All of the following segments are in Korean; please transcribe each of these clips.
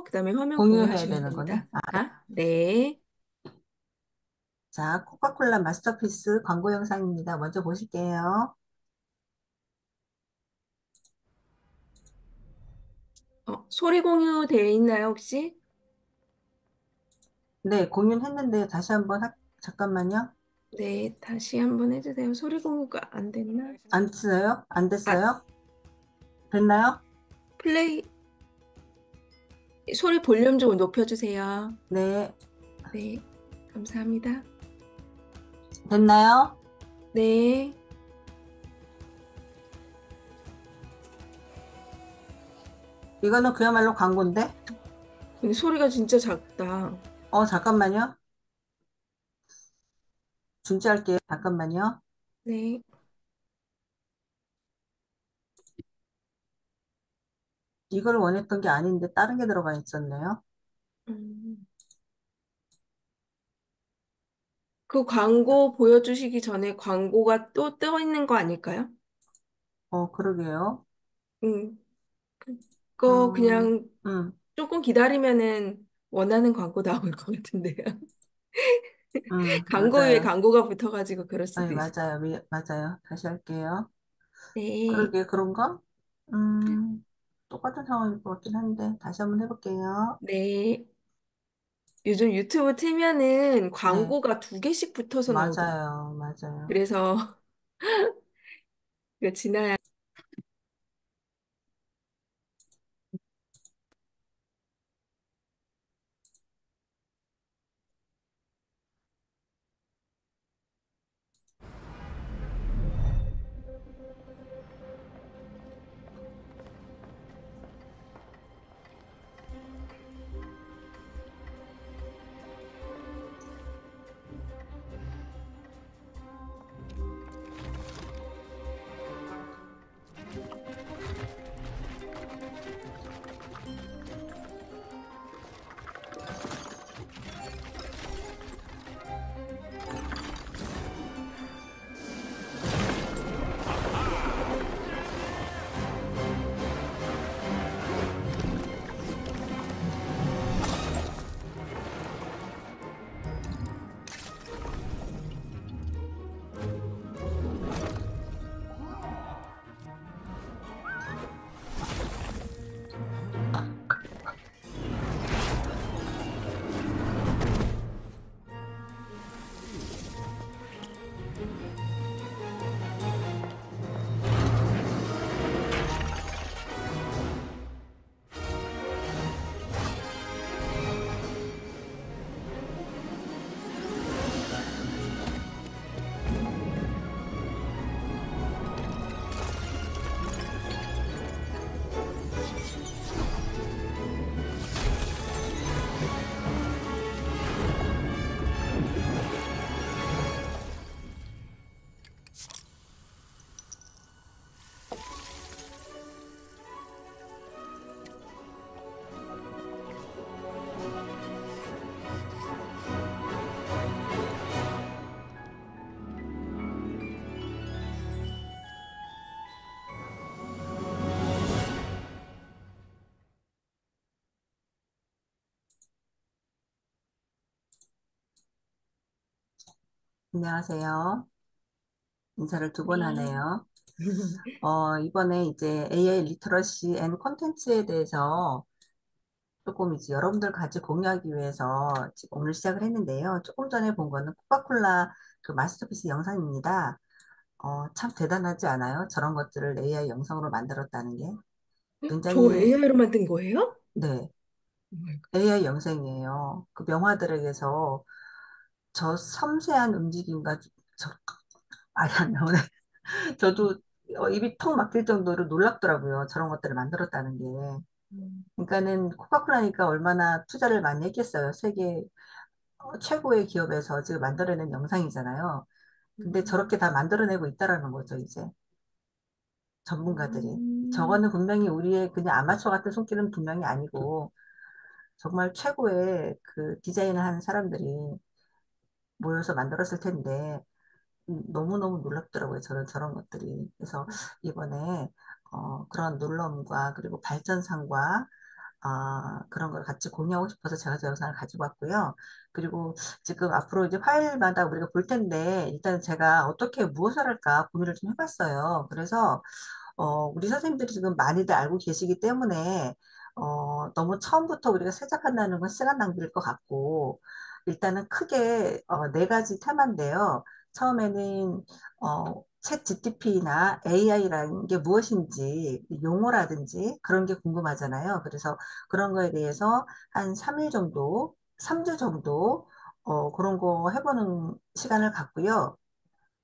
그다음에 화면 공유해야 공유하시면 되는 거네. 됩니다. 아, 네. 자, 코카콜라 마스터피스 광고 영상입니다. 먼저 보실게요. 소리 공유되어 있나요, 혹시? 네, 공유는 했는데 다시 한번 잠깐만요. 네, 다시 한번 해주세요. 소리 공유가 안 됐나? 안 됐어요? 안 아, 됐어요? 됐나요? 플레이, 소리 볼륨 좀 높여주세요. 네, 네, 감사합니다. 됐나요? 네, 이거는 그야말로 광고인데? 근데 소리가 진짜 작다. 잠깐만요. 중지할게요. 잠깐만요. 네, 이걸 원했던 게 아닌데 다른 게 들어가 있었네요. 음, 그 광고 보여주시기 전에 광고가 또 떠 있는 거 아닐까요? 그러게요. 음, 그거 음, 그냥 음, 조금 기다리면은 원하는 광고 나올 것 같은데요. 광고 위에 맞아요. 광고가 붙어가지고 그럴 네, 수도 있어요. 맞아요. 맞아요. 다시 할게요. 네, 그러게, 그런가? 음, 똑같은 상황일 것 같긴 한데, 다시 한번 해볼게요. 네. 요즘 유튜브 틀면은 네, 광고가 두 개씩 붙어서 나오더라고요. 맞아요. 맞아요. 그래서 이거 지나야. 안녕하세요. 인사를 두 번 네. 하네요. 이번에 이제 AI 리터러시 앤 콘텐츠에 대해서 조금 이제 여러분들 같이 공유하기 위해서 지금 오늘 시작을 했는데요. 조금 전에 본 거는 코카콜라 그 마스터피스 영상입니다. 참 대단하지 않아요? 저런 것들을 AI 영상으로 만들었다는 게. 저 굉장히, AI로 만든 거예요? 네, 정말. AI 영상이에요. 그 명화들에게서 저 섬세한 움직임과 아니 안 나오네. 저도 입이 턱 막힐 정도로 놀랍더라고요. 저런 것들을 만들었다는 게. 음, 그러니까는 코카콜라니까 얼마나 투자를 많이 했겠어요. 세계 최고의 기업에서 지금 만들어낸 영상이잖아요. 근데 음, 저렇게 다 만들어내고 있다라는 거죠, 이제. 전문가들이. 음, 저거는 분명히 우리의 그냥 아마추어 같은 손길은 분명히 아니고, 정말 최고의 그 디자인을 하는 사람들이 모여서 만들었을 텐데, 너무너무 놀랍더라고요. 저런 것들이. 그래서 이번에 그런 놀라움과 그리고 발전상과 그런 걸 같이 공유하고 싶어서 제가 저 영상을 가지고 왔고요. 그리고 지금 앞으로 이제 파일마다 우리가 볼 텐데, 일단 제가 어떻게 무엇을 할까 고민을 좀 해봤어요. 그래서 우리 선생님들이 지금 많이들 알고 계시기 때문에, 너무 처음부터 우리가 시작한다는 건 시간 낭비일 것 같고, 일단은 크게, 네 가지 테마인데요. 처음에는, 챗 GTP나 AI라는 게 무엇인지, 용어라든지 그런 게 궁금하잖아요. 그래서 그런 거에 대해서 한 3일 정도, 3주 정도, 그런 거 해보는 시간을 갖고요.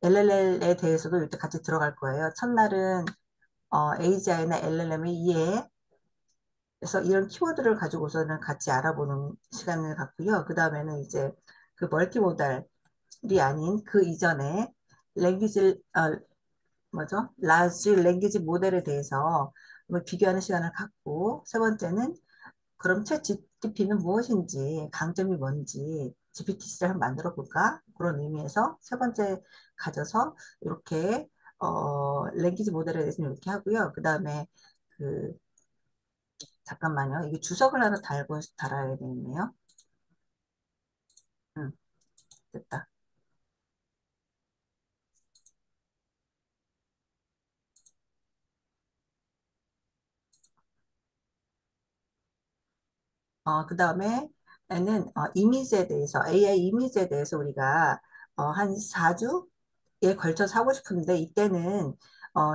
LLL에 대해서도 이때 같이 들어갈 거예요. 첫날은 AGI나 LLM의 이해, 그래서 이런 키워드를 가지고서는 같이 알아보는 시간을 갖고요. 그 다음에는 이제 그 멀티모달이 아닌 그 이전에 랭귀지, 뭐죠? 라지 랭귀지 모델에 대해서 한번 비교하는 시간을 갖고, 세 번째는 그럼 챗 GPT는 무엇인지, 강점이 뭔지, GPT-3를 한번 만들어 볼까? 그런 의미에서 세 번째 가져서 이렇게 랭귀지 모델에 대해서는 이렇게 하고요. 그 다음에 그 잠깐만요. 이게 주석을 하나 달아야 되겠네요. 음, 됐다. 그 다음에는 이미지에 대해서, AI 이미지에 대해서 우리가 한 4주에 걸쳐서 하고 싶은데, 이때는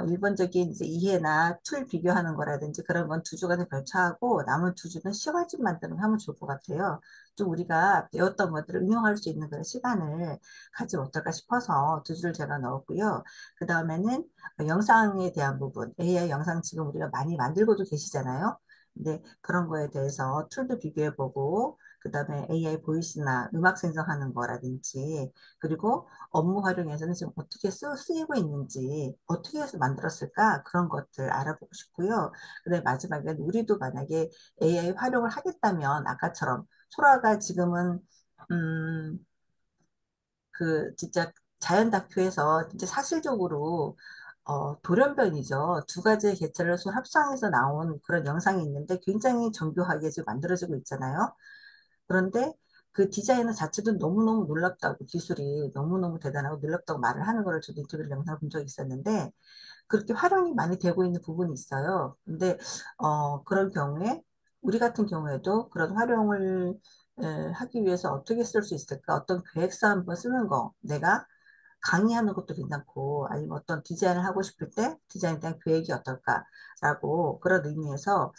일반적인 이제 이해나 툴 비교하는 거라든지 그런 건 2주간에 걸쳐 하고, 남은 2주는 시가집 만드는 거 하면 좋을 것 같아요. 좀 우리가 배웠던 것들을 응용할 수 있는 그런 시간을 가지면 어떨까 싶어서 2주를 제가 넣었고요. 그 다음에는 영상에 대한 부분, AI 영상 지금 우리가 많이 만들고도 계시잖아요. 근데 그런 거에 대해서 툴도 비교해보고, 그 다음에 AI 보이스나 음악 생성하는 거라든지, 그리고 업무 활용에서는 지금 어떻게 쓰이고 있는지, 어떻게 해서 만들었을까? 그런 것들 알아보고 싶고요. 그 다음에 마지막에 우리도 만약에 AI 활용을 하겠다면, 아까처럼 소라가 지금은, 음, 진짜 자연 다큐에서 진짜 사실적으로 돌연변이죠. 두 가지의 개체를 손 합성해서 나온 그런 영상이 있는데 굉장히 정교하게 지금 만들어지고 있잖아요. 그런데 그 디자이너 자체도 너무너무 놀랍다고, 기술이 너무너무 대단하고 놀랍다고 말을 하는 거를 저도 인터뷰 영상을 본 적이 있었는데, 그렇게 활용이 많이 되고 있는 부분이 있어요. 근데 그런 경우에 우리 같은 경우에도 그런 활용을 하기 위해서 어떻게 쓸 수 있을까? 어떤 계획서 한번 쓰는 거, 내가 강의하는 것도 괜찮고, 아니면 어떤 디자인을 하고 싶을 때 디자인에 대한 계획이 어떨까라고, 그런 의미에서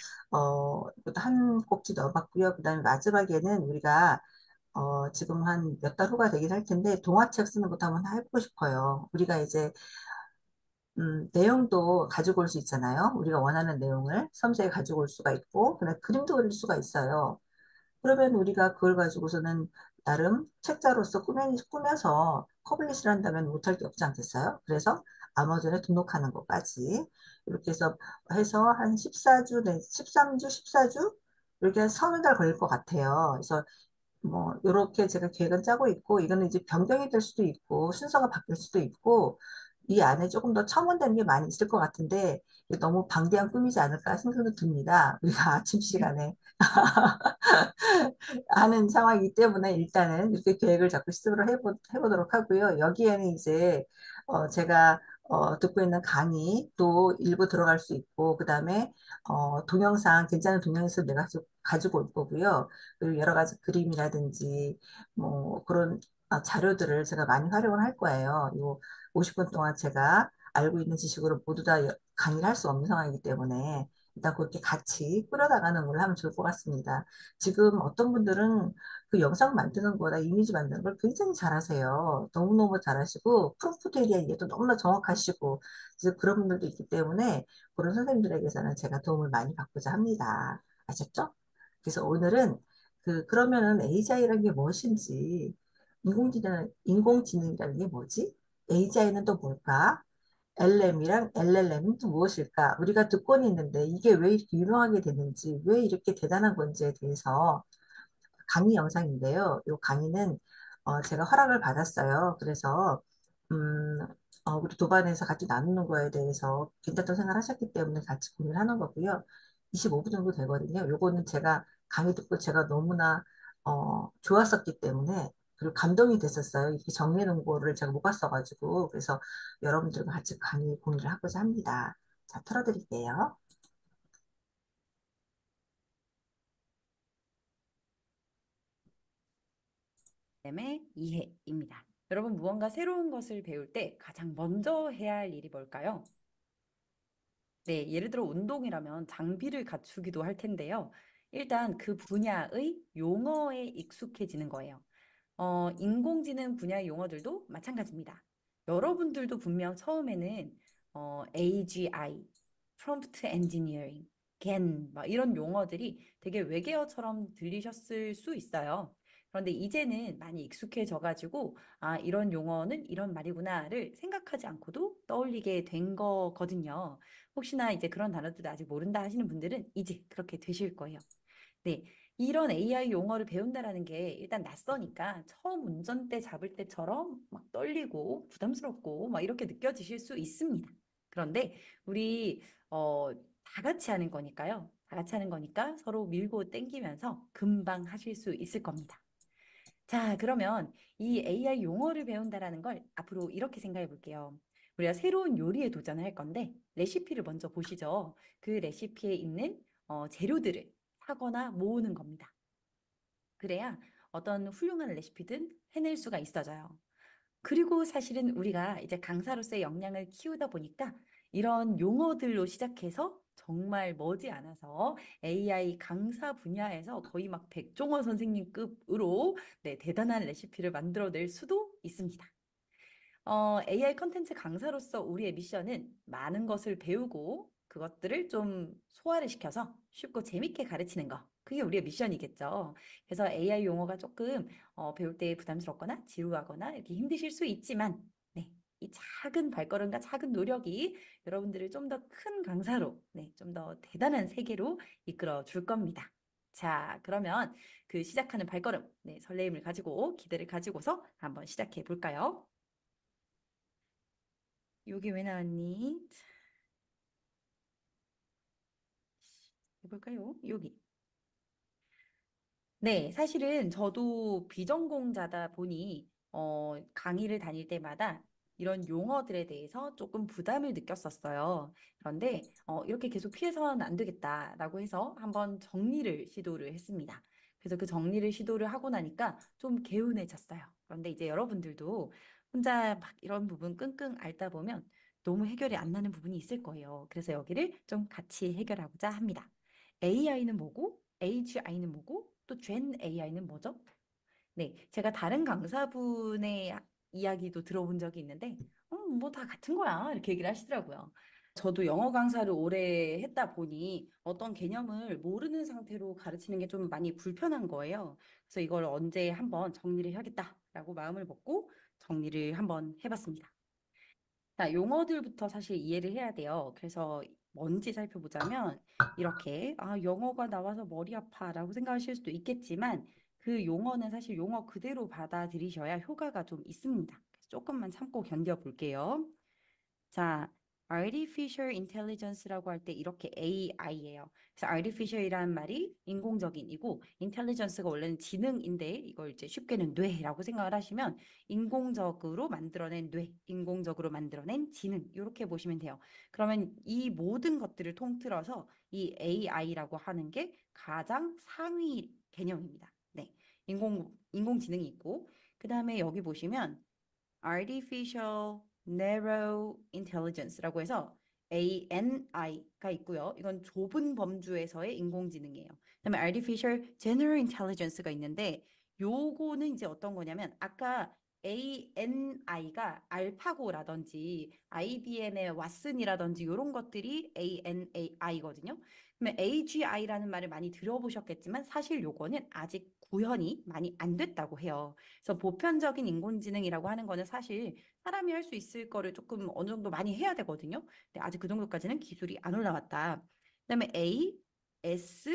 이것도 한 꼭지 넣어봤고요. 그다음에 마지막에는 우리가 지금 한 몇 달 후가 되긴 할 텐데 동화책 쓰는 것도 한번 해보고 싶어요. 우리가 이제 내용도 가지고 올 수 있잖아요. 우리가 원하는 내용을 섬세히 가지고 올 수가 있고, 그다음에 그림도 그릴 수가 있어요. 그러면 우리가 그걸 가지고서는 나름 책자로서 꾸며서 퍼블리시를 한다면 못할 게 없지 않겠어요? 그래서 아마존에 등록하는 것까지 이렇게 해서 한 14주, 13주, 14주 이렇게 한 30달 걸릴 것 같아요. 그래서 뭐 이렇게 제가 계획은 짜고 있고, 이거는 이제 변경이 될 수도 있고 순서가 바뀔 수도 있고, 이 안에 조금 더 첨언되는 게 많이 있을 것 같은데 이게 너무 방대한 꿈이지 않을까 생각도 듭니다. 우리가 아침 시간에 하는 상황이기 때문에 일단은 이렇게 계획을 잡고 시습을 해보도록 하고요. 여기에는 이제 제가 듣고 있는 강의도 일부 들어갈 수 있고, 그 다음에 동영상, 괜찮은 동영상을 내가 가지고 올 거고요. 그리고 여러 가지 그림이라든지 뭐 그런 자료들을 제가 많이 활용을 할 거예요. 요 50분 동안 제가 알고 있는 지식으로 모두 다 강의를 할 수 없는 상황이기 때문에 일단 그렇게 같이 끌어나가는 걸 하면 좋을 것 같습니다. 지금 어떤 분들은 그 영상 만드는 거나 이미지 만드는 걸 굉장히 잘하세요. 너무너무 잘하시고, 프롬프트에 대한 이해도 너무나 정확하시고, 그래서 그런 분들도 있기 때문에 그런 선생님들에게서는 제가 도움을 많이 받고자 합니다. 아셨죠? 그래서 오늘은 그러면은 AGI라는 게 무엇인지, 인공지능이라는 게 뭐지? AGI는 또 뭘까? LM이랑 LLM은 또 무엇일까? 우리가 듣고는 있는데 이게 왜 이렇게 유명하게 됐는지, 왜 이렇게 대단한 건지에 대해서 강의 영상인데요. 이 강의는 제가 허락을 받았어요. 그래서 음, 우리 도반에서 같이 나누는 거에 대해서 괜찮다고 생각하셨기 때문에 같이 공유를 하는 거고요. 25분 정도 되거든요. 요거는 제가 강의 듣고 제가 너무나 좋았었기 때문에 그리고 감동이 됐었어요. 이게 정리해 놓은 거를 제가 못 봤어가지고 그래서 여러분들과 같이 강의 공유를 하고자 합니다. 자, 틀어드릴게요. 의 이해입니다. 여러분, 무언가 새로운 것을 배울 때 가장 먼저 해야 할 일이 뭘까요? 네, 예를 들어 운동이라면 장비를 갖추기도 할 텐데요. 일단 그 분야의 용어에 익숙해지는 거예요. 인공지능 분야의 용어들도 마찬가지입니다. 여러분들도 분명 처음에는 AGI, Prompt Engineering, GAN, 막 이런 용어들이 되게 외계어처럼 들리셨을 수 있어요. 그런데 이제는 많이 익숙해져가지고, 아, 이런 용어는 이런 말이구나를 생각하지 않고도 떠올리게 된 거거든요. 혹시나 이제 그런 단어들도 아직 모른다 하시는 분들은 이제 그렇게 되실 거예요. 네, 이런 AI 용어를 배운다라는 게 일단 낯서니까 처음 운전대 잡을 때처럼 막 떨리고 부담스럽고 막 이렇게 느껴지실 수 있습니다. 그런데 우리 다 같이 하는 거니까요. 다 같이 하는 거니까 서로 밀고 당기면서 금방 하실 수 있을 겁니다. 자, 그러면 이 AI 용어를 배운다라는 걸 앞으로 이렇게 생각해 볼게요. 우리가 새로운 요리에 도전할 건데 레시피를 먼저 보시죠. 그 레시피에 있는 재료들을 사거나 모으는 겁니다. 그래야 어떤 훌륭한 레시피든 해낼 수가 있어져요. 그리고 사실은 우리가 이제 강사로서의 역량을 키우다 보니까 이런 용어들로 시작해서 정말 머지않아서 AI 강사 분야에서 거의 막 백종원 선생님급으로 네, 대단한 레시피를 만들어낼 수도 있습니다. AI 컨텐츠 강사로서 우리의 미션은 많은 것을 배우고 그것들을 좀 소화를 시켜서 쉽고 재밌게 가르치는 거. 그게 우리의 미션이겠죠. 그래서 AI 용어가 조금 배울 때 부담스럽거나 지루하거나 이렇게 힘드실 수 있지만, 네, 이 작은 발걸음과 작은 노력이 여러분들을 좀 더 큰 강사로, 네, 좀 더 대단한 세계로 이끌어 줄 겁니다. 자, 그러면 그 시작하는 발걸음, 네, 설레임을 가지고 기대를 가지고서 한번 시작해 볼까요? 여기 왜 나왔니? 해볼까요? 여기. 네, 사실은 저도 비전공자다 보니 강의를 다닐 때마다 이런 용어들에 대해서 조금 부담을 느꼈었어요. 그런데 이렇게 계속 피해서는 안 되겠다라고 해서 한번 정리를 시도를 했습니다. 그래서 그 정리를 시도를 하고 나니까 좀 개운해졌어요. 그런데 이제 여러분들도 혼자 막 이런 부분 끙끙 앓다 보면 너무 해결이 안 나는 부분이 있을 거예요. 그래서 여기를 좀 같이 해결하고자 합니다. AI는 뭐고, AGI는 뭐고, 또 Gen AI는 뭐죠? 네, 제가 다른 강사분의 이야기도 들어본 적이 있는데, 뭐 다 같은 거야. 이렇게 얘기를 하시더라고요. 저도 영어 강사를 오래 했다 보니 어떤 개념을 모르는 상태로 가르치는 게 좀 많이 불편한 거예요. 그래서 이걸 언제 한번 정리를 해야겠다라고 마음을 먹고 정리를 한번 해봤습니다. 자, 용어들부터 사실 이해를 해야 돼요. 그래서 뭔지 살펴보자면 이렇게 영어가 나와서 머리 아파라고 생각하실 수도 있겠지만 그 용어는 사실 용어 그대로 받아들이셔야 효과가 좀 있습니다. 그래서 조금만 참고 견뎌 볼게요. 자, artificial intelligence라고 할 때 이렇게 AI예요. 그래서 artificial이라는 말이 인공적인이고 intelligence가 원래는 지능인데 이걸 이제 쉽게는 뇌라고 생각을 하시면 인공적으로 만들어낸 뇌, 인공적으로 만들어낸 지능 이렇게 보시면 돼요. 그러면 이 모든 것들을 통틀어서 이 AI라고 하는 게 가장 상위 개념입니다. 네. 인공지능이 있고 그다음에 여기 보시면 Artificial Narrow Intelligence라고 해서 ANI가 있고요. 이건 좁은 범주에서의 인공지능이에요. 그다음에 Artificial General Intelligence가 있는데 요거는 이제 어떤 거냐면 아까 ANI가 알파고라든지 IBM의 왓슨이라든지 이런 것들이 ANAI거든요. 그러면 AGI라는 말을 많이 들어보셨겠지만 사실 요거는 아직 구현이 많이 안 됐다고 해요. 그래서 보편적인 인공지능이라고 하는 거는 사실 사람이 할 수 있을 거를 조금 어느 정도 많이 해야 되거든요. 근데 아직 그 정도까지는 기술이 안 올라왔다. 그다음에 A, S,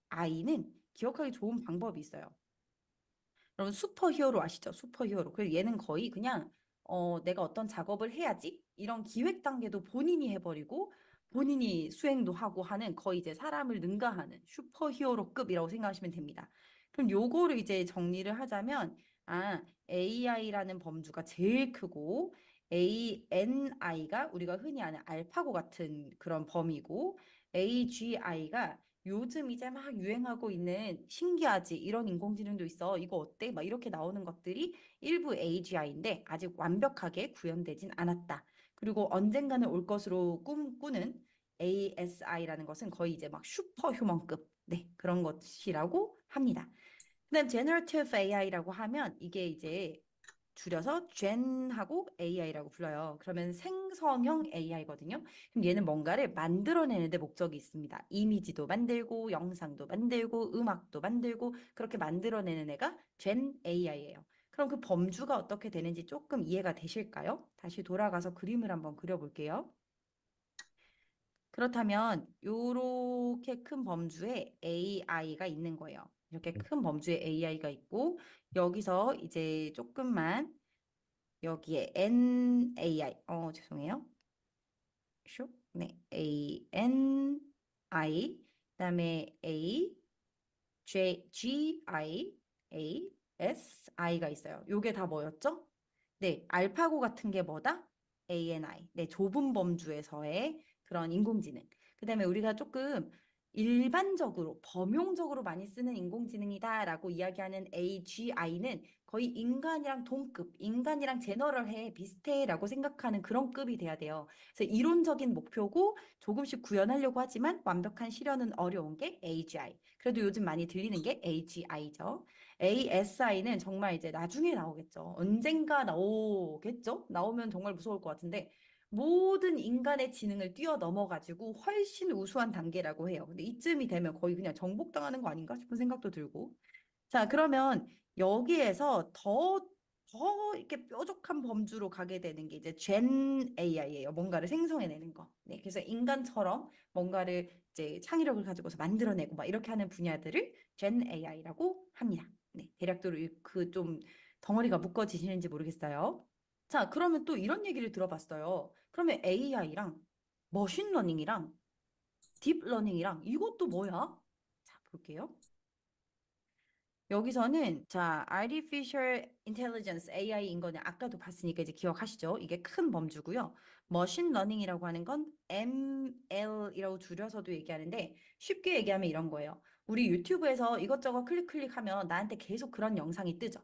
I는 기억하기 좋은 방법이 있어요. 여러분 슈퍼히어로 아시죠? 슈퍼히어로. 그래서 얘는 거의 그냥 내가 어떤 작업을 해야지 이런 기획 단계도 본인이 해버리고 본인이 수행도 하고 하는 거의 이제 사람을 능가하는 슈퍼히어로급이라고 생각하시면 됩니다. 그럼 요거를 이제 정리를 하자면, AI라는 범주가 제일 크고, ANI가 우리가 흔히 아는 알파고 같은 그런 범위고, AGI가 요즘 이제 막 유행하고 있는 신기하지? 이런 인공지능도 있어. 이거 어때? 막 이렇게 나오는 것들이 일부 AGI인데 아직 완벽하게 구현되진 않았다. 그리고 언젠가는 올 것으로 꿈꾸는 ASI라는 것은 거의 이제 막 슈퍼 휴먼급, 네, 그런 것이라고 합니다. 그다음 Generative AI라고 하면 이게 이제 줄여서 gen하고 AI라고 불러요. 그러면 생성형 AI거든요. 그럼 얘는 뭔가를 만들어내는 데 목적이 있습니다. 이미지도 만들고 영상도 만들고 음악도 만들고 그렇게 만들어내는 애가 gen AI예요. 그럼 그 범주가 어떻게 되는지 조금 이해가 되실까요? 다시 돌아가서 그림을 한번 그려볼게요. 그렇다면 요렇게 큰 범주에 AI가 있는 거예요. 이렇게 큰 범주에 AI가 있고 여기서 이제 조금만 여기에 NAI 죄송해요. 슉. 네. ANI 그다음에 AGI가 있어요. 요게 다 뭐였죠? 네, 알파고 같은 게 뭐다? ANI. 네, 좁은 범주에서의 그런 인공지능. 그다음에 우리가 조금 일반적으로 범용적으로 많이 쓰는 인공지능이다라고 이야기하는 AGI는 거의 인간이랑 동급, 인간이랑 제너럴해 비슷해라고 생각하는 그런 급이 돼야 돼요. 그래서 이론적인 목표고 조금씩 구현하려고 하지만 완벽한 실현은 어려운 게 AGI. 그래도 요즘 많이 들리는 게 AGI죠. ASI는 정말 이제 나중에 나오겠죠. 언젠가 나오겠죠? 나오면 정말 무서울 것 같은데 모든 인간의 지능을 뛰어넘어가지고 훨씬 우수한 단계라고 해요. 근데 이쯤이 되면 거의 그냥 정복당하는 거 아닌가 싶은 생각도 들고. 자, 그러면 여기에서 더 이렇게 뾰족한 범주로 가게 되는 게 이제 Gen AI예요. 뭔가를 생성해내는 거. 네, 그래서 인간처럼 뭔가를 이제 창의력을 가지고서 만들어내고 막 이렇게 하는 분야들을 Gen AI라고 합니다. 네, 대략적으로 그 좀 덩어리가 묶어지시는지 모르겠어요. 자, 그러면 또 이런 얘기를 들어봤어요. 그러면 AI랑 머신러닝이랑 딥러닝이랑 이것도 뭐야? 자, 볼게요. 여기서는 자, Artificial Intelligence AI인 거는 아까도 봤으니까 이제 기억하시죠? 이게 큰 범주고요. Machine Learning이라고 하는 건 ML이라고 줄여서도 얘기하는데 쉽게 얘기하면 이런 거예요. 우리 유튜브에서 이것저것 클릭하면 나한테 계속 그런 영상이 뜨죠.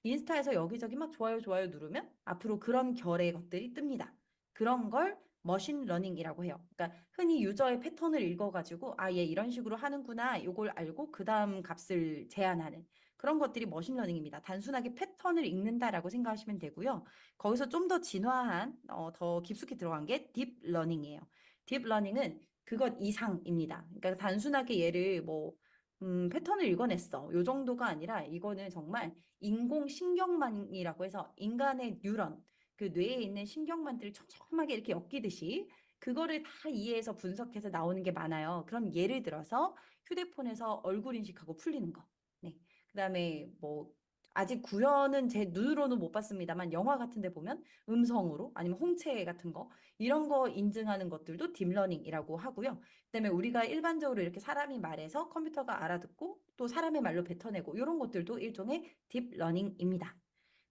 인스타에서 여기저기 막 좋아요, 좋아요 누르면 앞으로 그런 결의 것들이 뜹니다. 그런 걸 머신 러닝이라고 해요. 그러니까 흔히 유저의 패턴을 읽어가지고 얘 이런 식으로 하는구나. 요걸 알고 그 다음 값을 제한하는 그런 것들이 머신 러닝입니다. 단순하게 패턴을 읽는다라고 생각하시면 되고요. 거기서 좀 더 진화한, 더 깊숙이 들어간 게 딥 러닝이에요. 딥 러닝은 그것 이상입니다. 그러니까 단순하게 얘를 뭐 패턴을 읽어냈어. 요 정도가 아니라 이거는 정말 인공신경망이라고 해서 인간의 뉴런, 그 뇌에 있는 신경만들을 촘촘하게 이렇게 엮이듯이 그거를 다 이해해서 분석해서 나오는 게 많아요. 그럼 예를 들어서 휴대폰에서 얼굴 인식하고 풀리는 거. 네. 그다음에 뭐 아직 구현은 제 눈으로는 못 봤습니다만 영화 같은 데 보면 음성으로 아니면 홍채 같은 거 이런 거 인증하는 것들도 딥러닝이라고 하고요. 그다음에 우리가 일반적으로 이렇게 사람이 말해서 컴퓨터가 알아듣고 또 사람의 말로 뱉어내고 이런 것들도 일종의 딥러닝입니다.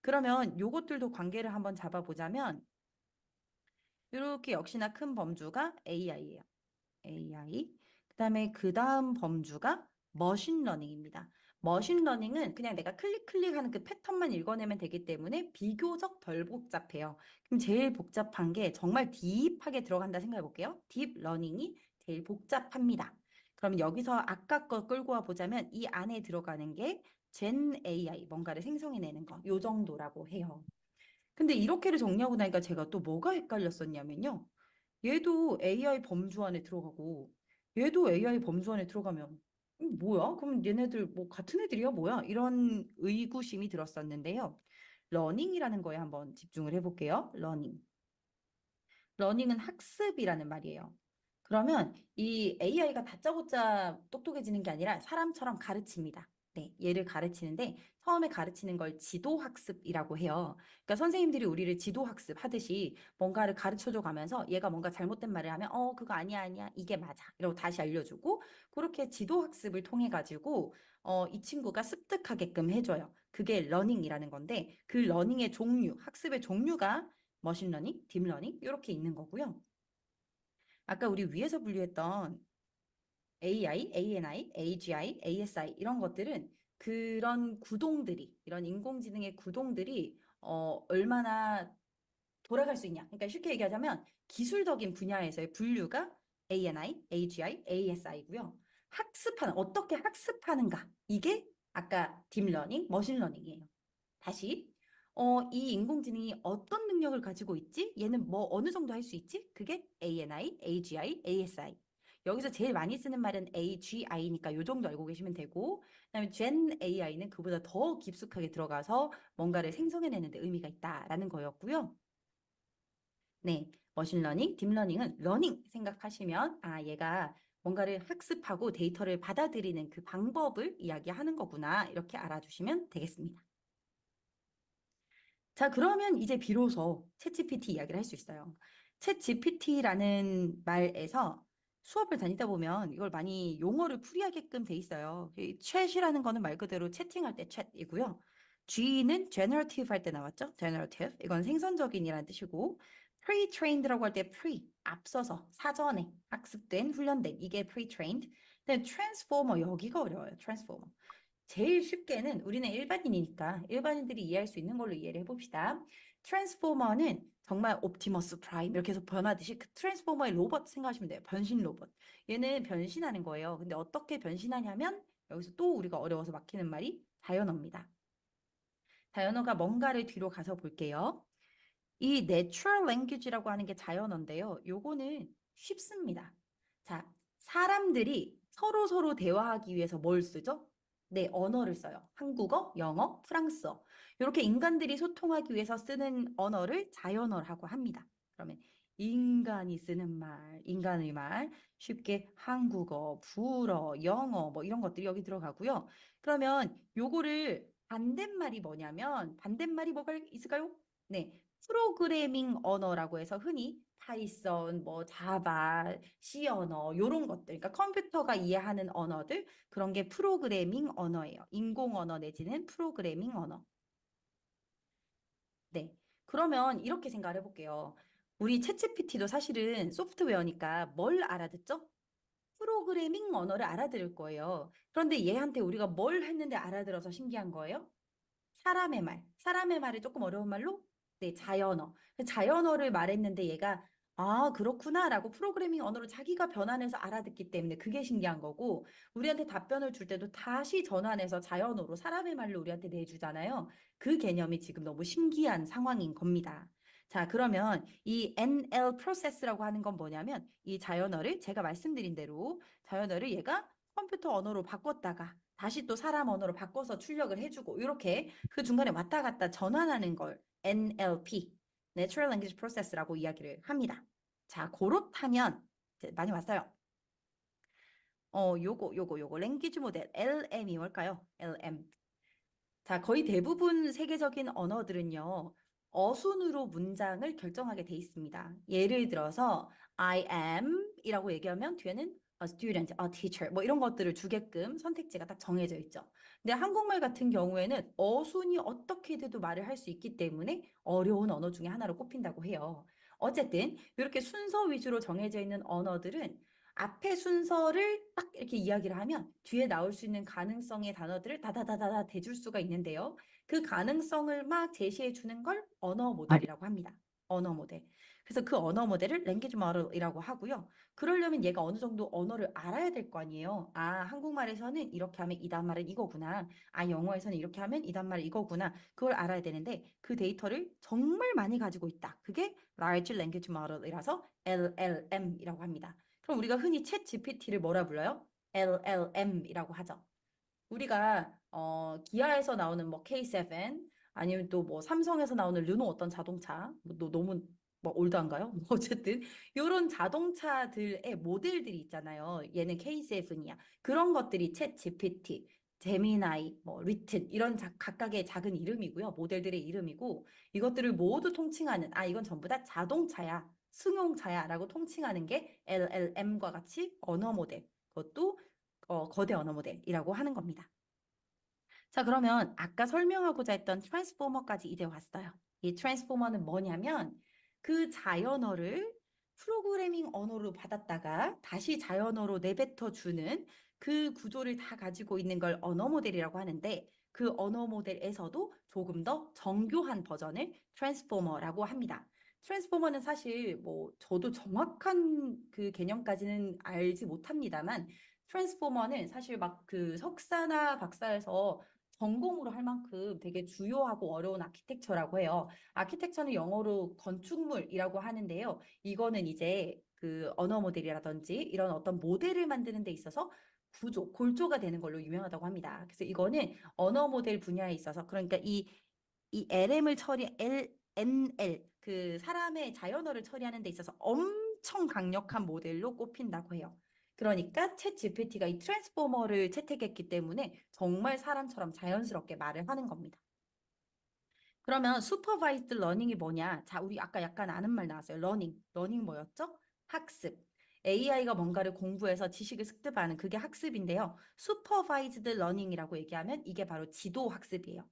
그러면 요것들도 관계를 한번 잡아보자면 이렇게 역시나 큰 범주가 AI예요. AI. 그다음에 그 다음 범주가 머신러닝입니다. 머신러닝은 그냥 내가 클릭하는 그 패턴만 읽어내면 되기 때문에 비교적 덜 복잡해요. 그럼 제일 복잡한 게 정말 딥하게 들어간다 생각해 볼게요. 딥러닝이 제일 복잡합니다. 그럼 여기서 아까 거 끌고 와 보자면 이 안에 들어가는 게 Gen AI, 뭔가를 생성해내는 거, 요 정도라고 해요. 근데 이렇게를 정리하고 나니까 제가 또 뭐가 헷갈렸었냐면요. 얘도 AI 범주 안에 들어가고 얘도 AI 범주 안에 들어가면 뭐야? 그럼 얘네들 뭐 같은 애들이야? 뭐야? 이런 의구심이 들었었는데요. 러닝이라는 거에 한번 집중을 해볼게요. 러닝. 러닝은 학습이라는 말이에요. 그러면 이 AI가 다짜고짜 똑똑해지는 게 아니라 사람처럼 가르칩니다. 네, 얘를 가르치는데 처음에 가르치는 걸 지도학습이라고 해요. 그러니까 선생님들이 우리를 지도학습 하듯이 뭔가를 가르쳐줘 가면서 얘가 뭔가 잘못된 말을 하면 그거 아니야, 아니야, 이게 맞아. 이러고 다시 알려주고 그렇게 지도학습을 통해 가지고 이 친구가 습득하게끔 해줘요. 그게 러닝이라는 건데 그 러닝의 종류, 학습의 종류가 머신러닝, 딥러닝 이렇게 있는 거고요. 아까 우리 위에서 분류했던 AI, ANI, AGI, ASI 이런 것들은 그런 구동들이 이런 인공지능의 구동들이 얼마나 돌아갈 수 있냐. 그러니까 쉽게 얘기하자면 기술적인 분야에서의 분류가 ANI, AGI, ASI고요. 학습하는 어떻게 학습하는가 이게 아까 딥러닝, 머신러닝이에요. 다시 이 인공지능이 어떤 능력을 가지고 있지? 얘는 뭐 어느 정도 할 수 있지? 그게 ANI, AGI, ASI. 여기서 제일 많이 쓰는 말은 AGI니까 요 정도 알고 계시면 되고, 그다음에 Gen AI는 그보다 더 깊숙하게 들어가서 뭔가를 생성해내는 데 의미가 있다라는 거였고요. 네, 머신러닝, 딥러닝은 러닝 생각하시면 얘가 뭔가를 학습하고 데이터를 받아들이는 그 방법을 이야기하는 거구나 이렇게 알아주시면 되겠습니다. 자, 그러면 이제 비로소 챗GPT 이야기를 할 수 있어요. 챗GPT라는 말에서 수업을 다니다 보면 이걸 많이 용어를 풀이하게끔 돼 있어요. 이 chat이라는 거는 말 그대로 채팅할 때 chat이고요. G는 generative 할 때 나왔죠? generative. 이건 생선적인이라는 뜻이고 pre-trained라고 할 때 pre, 앞서서, 사전에 학습된, 훈련된 이게 pre-trained. 근데 transformer 여기가 어려워요. transformer. 제일 쉽게는 우리는 일반인이니까 일반인들이 이해할 수 있는 걸로 이해를 해봅시다. 트랜스포머는 정말 옵티머스 프라임 이렇게 해서 변하듯이 그 트랜스포머의 로봇 생각하시면 돼요. 변신 로봇. 얘는 변신하는 거예요. 근데 어떻게 변신하냐면 여기서 또 우리가 어려워서 막히는 말이 자연어입니다. 자연어가 뭔가를 뒤로 가서 볼게요. 이 natural language라고 하는 게 자연어인데요. 요거는 쉽습니다. 자, 사람들이 서로 대화하기 위해서 뭘 쓰죠? 네, 언어를 써요. 한국어, 영어, 프랑스어. 이렇게 인간들이 소통하기 위해서 쓰는 언어를 자연어라고 합니다. 그러면 인간이 쓰는 말, 인간의 말, 쉽게 한국어, 불어, 영어 뭐 이런 것들이 여기 들어가고요. 그러면 요거를 반대말이 뭐냐면 반대말이 뭐가 있을까요? 네, 프로그래밍 언어라고 해서 흔히 파이썬, 뭐 자바, C 언어 요런 것들, 그러니까 컴퓨터가 이해하는 언어들 그런 게 프로그래밍 언어예요. 인공 언어 내지는 프로그래밍 언어. 네, 그러면 이렇게 생각을 해볼게요. 우리 챗GPT도 사실은 소프트웨어니까 뭘 알아듣죠? 프로그래밍 언어를 알아들을 거예요. 그런데 얘한테 우리가 뭘 했는데 알아들어서 신기한 거예요? 사람의 말. 사람의 말을 조금 어려운 말로? 네, 자연어. 그 자연어를 말했는데 얘가 그렇구나라고 프로그래밍 언어로 자기가 변환해서 알아듣기 때문에 그게 신기한 거고 우리한테 답변을 줄 때도 다시 전환해서 자연어로 사람의 말로 우리한테 내주잖아요. 그 개념이 지금 너무 신기한 상황인 겁니다. 자, 그러면 이 NL 프로세스라고 하는 건 뭐냐면 이 자연어를 제가 말씀드린 대로 자연어를 얘가 컴퓨터 언어로 바꿨다가 다시 또 사람 언어로 바꿔서 출력을 해주고 이렇게 그 중간에 왔다 갔다 전환하는 걸 NLP, Natural Language Process라고 이야기를 합니다. 자, 그렇다면 이제 많이 왔어요. 요거 랭귀지 모델 LM이 뭘까요? LM. 자, 거의 대부분 세계적인 언어들은요, 어순으로 문장을 결정하게 돼 있습니다. 예를 들어서, I am 이라고 얘기하면 뒤에는 a student, a teacher, 뭐 이런 것들을 주게끔 선택지가 딱 정해져 있죠. 근데 한국말 같은 경우에는 어순이 어떻게 돼도 말을 할 수 있기 때문에 어려운 언어 중에 하나로 꼽힌다고 해요. 어쨌든, 이렇게 순서 위주로 정해져 있는 언어들은 앞에 순서를 딱 이렇게 이야기를 하면 뒤에 나올 수 있는 가능성의 단어들을 다다다다다 대줄 수가 있는데요. 그 가능성을 막 제시해 주는 걸 언어 모델이라고 합니다. 언어 모델. 그래서 그 언어 모델을 랭귀지 모델이라고 하고요. 그러려면 얘가 어느 정도 언어를 알아야 될 거 아니에요. 한국말에서는 이렇게 하면 이 단말은 이거구나. 영어에서는 이렇게 하면 이 단말은 이거구나. 그걸 알아야 되는데 그 데이터를 정말 많이 가지고 있다. 그게 Large Language Model이라서 LLM이라고 합니다. 그럼 우리가 흔히 챗 GPT를 뭐라 불러요? LLM이라고 하죠. 우리가 기아에서 나오는 뭐 K7 아니면 또 뭐 삼성에서 나오는 르노 어떤 자동차 너무 뭐 올드한가요? 뭐 어쨌든 이런 자동차들의 모델들이 있잖아요. 얘는 K7이야. 그런 것들이 챗 GPT. 제미나이, 뭐 리튼 이런 각각의 작은 이름이고요. 모델들의 이름이고 이것들을 모두 통칭하는 이건 전부 다 자동차야, 승용차야라고 통칭하는 게 LLM과 같이 언어 모델, 그것도 거대 언어 모델이라고 하는 겁니다. 자, 그러면 아까 설명하고자 했던 트랜스포머까지 이제 왔어요. 이 트랜스포머는 뭐냐면 그 자연어를 프로그래밍 언어로 받았다가 다시 자연어로 내뱉어 주는 그 구조를 다 가지고 있는 걸 언어 모델이라고 하는데 그 언어 모델에서도 조금 더 정교한 버전을 트랜스포머라고 합니다. 트랜스포머는 사실 뭐 저도 정확한 그 개념까지는 알지 못합니다만 트랜스포머는 사실 막 그 석사나 박사에서 전공으로 할 만큼 되게 주요하고 어려운 아키텍처라고 해요. 아키텍처는 영어로 건축물이라고 하는데요. 이거는 이제 그 언어 모델이라든지 이런 어떤 모델을 만드는 데 있어서 구조, 골조가 되는 걸로 유명하다고 합니다. 그래서 이거는 언어 모델 분야에 있어서 그러니까 이 LM을 NL 그 사람의 자연어를 처리하는 데 있어서 엄청 강력한 모델로 꼽힌다고 해요. 그러니까 챗 GPT가 이 트랜스포머를 채택했기 때문에 정말 사람처럼 자연스럽게 말을 하는 겁니다. 그러면 슈퍼바이즈드 러닝이 뭐냐? 자, 우리 아까 약간 아는 말 나왔어요. 러닝. 러닝 뭐였죠? 학습. AI가 뭔가를 공부해서 지식을 습득하는 그게 학습인데요. 슈퍼바이즈드 러닝이라고 얘기하면 이게 바로 지도 학습이에요.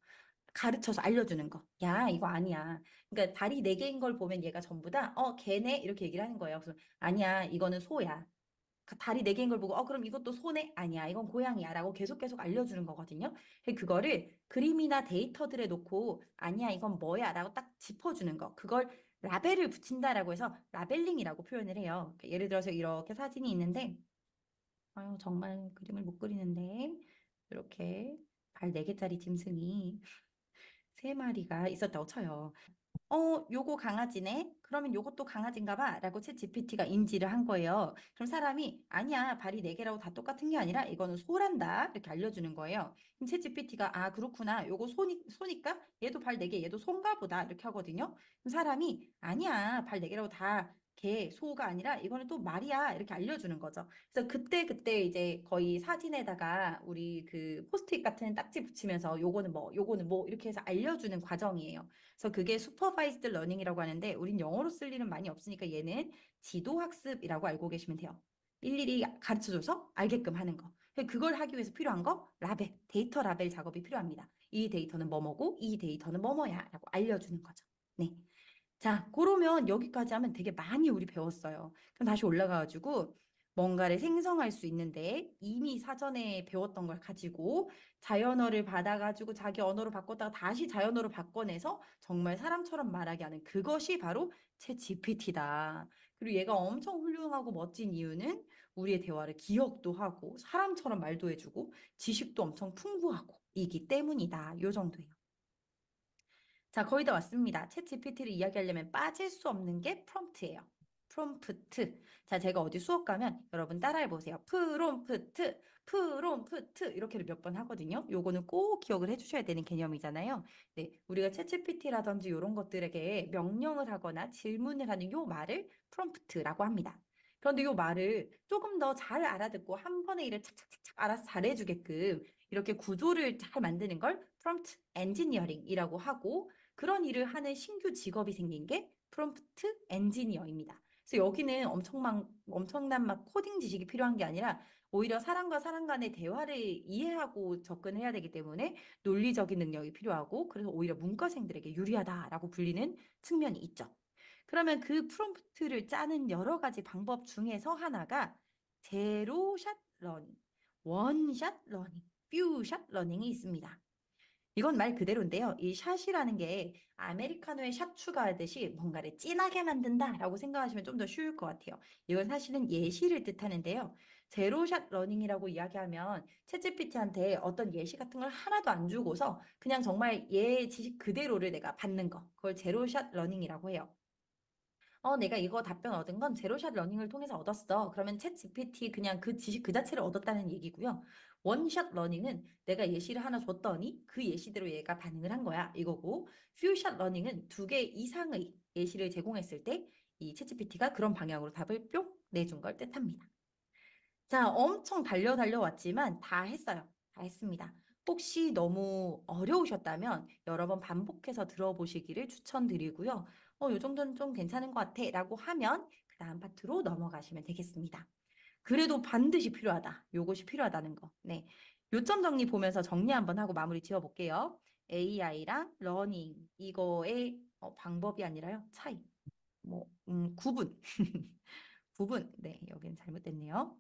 가르쳐서 알려주는 거. 야, 이거 아니야. 그러니까 다리 네 개인 걸 보면 얘가 전부 다, 걔네? 이렇게 얘기를 하는 거예요. 그래서 아니야, 이거는 소야. 다리 네 개인 걸 보고 그럼 이것도 소네? 아니야 이건 고양이야 라고 계속 알려주는 거거든요. 그거를 그림이나 데이터들에 놓고 아니야 이건 뭐야 라고 딱 짚어주는 거 그걸 라벨을 붙인다라고 해서 라벨링이라고 표현을 해요. 그러니까 예를 들어서 이렇게 사진이 있는데 아유 정말 그림을 못 그리는데 이렇게 발 네개짜리 짐승이 세 마리가 있었다고 쳐요. 요거 강아지네? 그러면 요것도 강아지인가 봐. 라고 챗 GPT가 인지를 한 거예요. 그럼 사람이 아니야, 발이 네 개라고 다 똑같은 게 아니라 이거는 소란다. 이렇게 알려주는 거예요. 그럼 챗 GPT가 그렇구나. 요거 소니까 얘도 발 네 개, 얘도 소인가 보다. 이렇게 하거든요. 그럼 사람이 아니야, 발 네 개라고 다 개, 소가 아니라 이거는 또 말이야. 이렇게 알려주는 거죠. 그래서 그때 이제 거의 사진에다가 우리 그 포스트잇 같은 딱지 붙이면서 요거는 뭐 이렇게 해서 알려주는 과정이에요. 그래서 그게 슈퍼바이즈드 러닝이라고 하는데 우린 영어로 쓸 일은 많이 없으니까 얘는 지도학습이라고 알고 계시면 돼요. 일일이 가르쳐줘서 알게끔 하는 거. 그걸 하기 위해서 필요한 거 라벨, 데이터 라벨 작업이 필요합니다. 이 데이터는 뭐뭐고 이 데이터는 뭐뭐야 라고 알려주는 거죠. 네. 자, 그러면 여기까지 하면 되게 많이 우리 배웠어요. 그럼 다시 올라가가지고 뭔가를 생성할 수 있는데 이미 사전에 배웠던 걸 가지고 자연어를 받아가지고 자기 언어로 바꿨다가 다시 자연어로 바꿔내서 정말 사람처럼 말하게 하는 그것이 바로 챗 GPT다. 그리고 얘가 엄청 훌륭하고 멋진 이유는 우리의 대화를 기억도 하고 사람처럼 말도 해주고 지식도 엄청 풍부하고 이기 때문이다. 요 정도예요. 자, 거의 다 왔습니다. 챗 GPT를 이야기하려면 빠질 수 없는 게 프롬프트예요. 프롬프트. 자, 제가 어디 수업 가면 여러분 따라해 보세요. 프롬프트 이렇게를 몇 번 하거든요. 요거는 꼭 기억을 해주셔야 되는 개념이잖아요. 네, 우리가 챗 GPT라든지 이런 것들에게 명령을 하거나 질문을 하는 요 말을 프롬프트라고 합니다. 그런데 요 말을 조금 더 잘 알아듣고 한 번에 일을 착착착착 알아서 잘해주게끔 이렇게 구조를 잘 만드는 걸 프롬프트 엔지니어링이라고 하고 그런 일을 하는 신규 직업이 생긴 게 프롬프트 엔지니어입니다. 그래서 여기는 엄청난 막 코딩 지식이 필요한 게 아니라 오히려 사람과 사람 간의 대화를 이해하고 접근해야 되기 때문에 논리적인 능력이 필요하고 그래서 오히려 문과생들에게 유리하다라고 불리는 측면이 있죠. 그러면 그 프롬프트를 짜는 여러 가지 방법 중에서 하나가 제로샷 러닝, 원샷 러닝, 퓨샷 러닝이 있습니다. 이건 말 그대로인데요. 이 샷이라는 게 아메리카노에 샷 추가하듯이 뭔가를 진하게 만든다라고 생각하시면 좀 더 쉬울 것 같아요. 이건 사실은 예시를 뜻하는데요. 제로샷 러닝이라고 이야기하면 챗GPT한테 어떤 예시 같은 걸 하나도 안 주고서 그냥 정말 얘 지식 그대로를 내가 받는 거. 그걸 제로샷 러닝이라고 해요. 내가 이거 답변 얻은 건 제로샷 러닝을 통해서 얻었어. 그러면 챗 GPT 그냥 그 지식 그 자체를 얻었다는 얘기고요. 원샷 러닝은 내가 예시를 하나 줬더니 그 예시대로 얘가 반응을 한 거야. 이거고, 퓨샷 러닝은 두 개 이상의 예시를 제공했을 때 이 챗 GPT가 그런 방향으로 답을 뿅 내준 걸 뜻합니다. 자, 엄청 달려왔지만 다 했어요. 다 했습니다. 혹시 너무 어려우셨다면 여러 번 반복해서 들어보시기를 추천드리고요. 요 정도는 좀 괜찮은 것 같아 라고 하면 그 다음 파트로 넘어가시면 되겠습니다. 그래도 반드시 필요하다. 요것이 필요하다는 거. 네. 요점 정리 보면서 정리 한번 하고 마무리 지어 볼게요. AI랑 러닝 이거의 방법이 아니라요. 차이. 구분. 구분. 네, 여기는 잘못됐네요.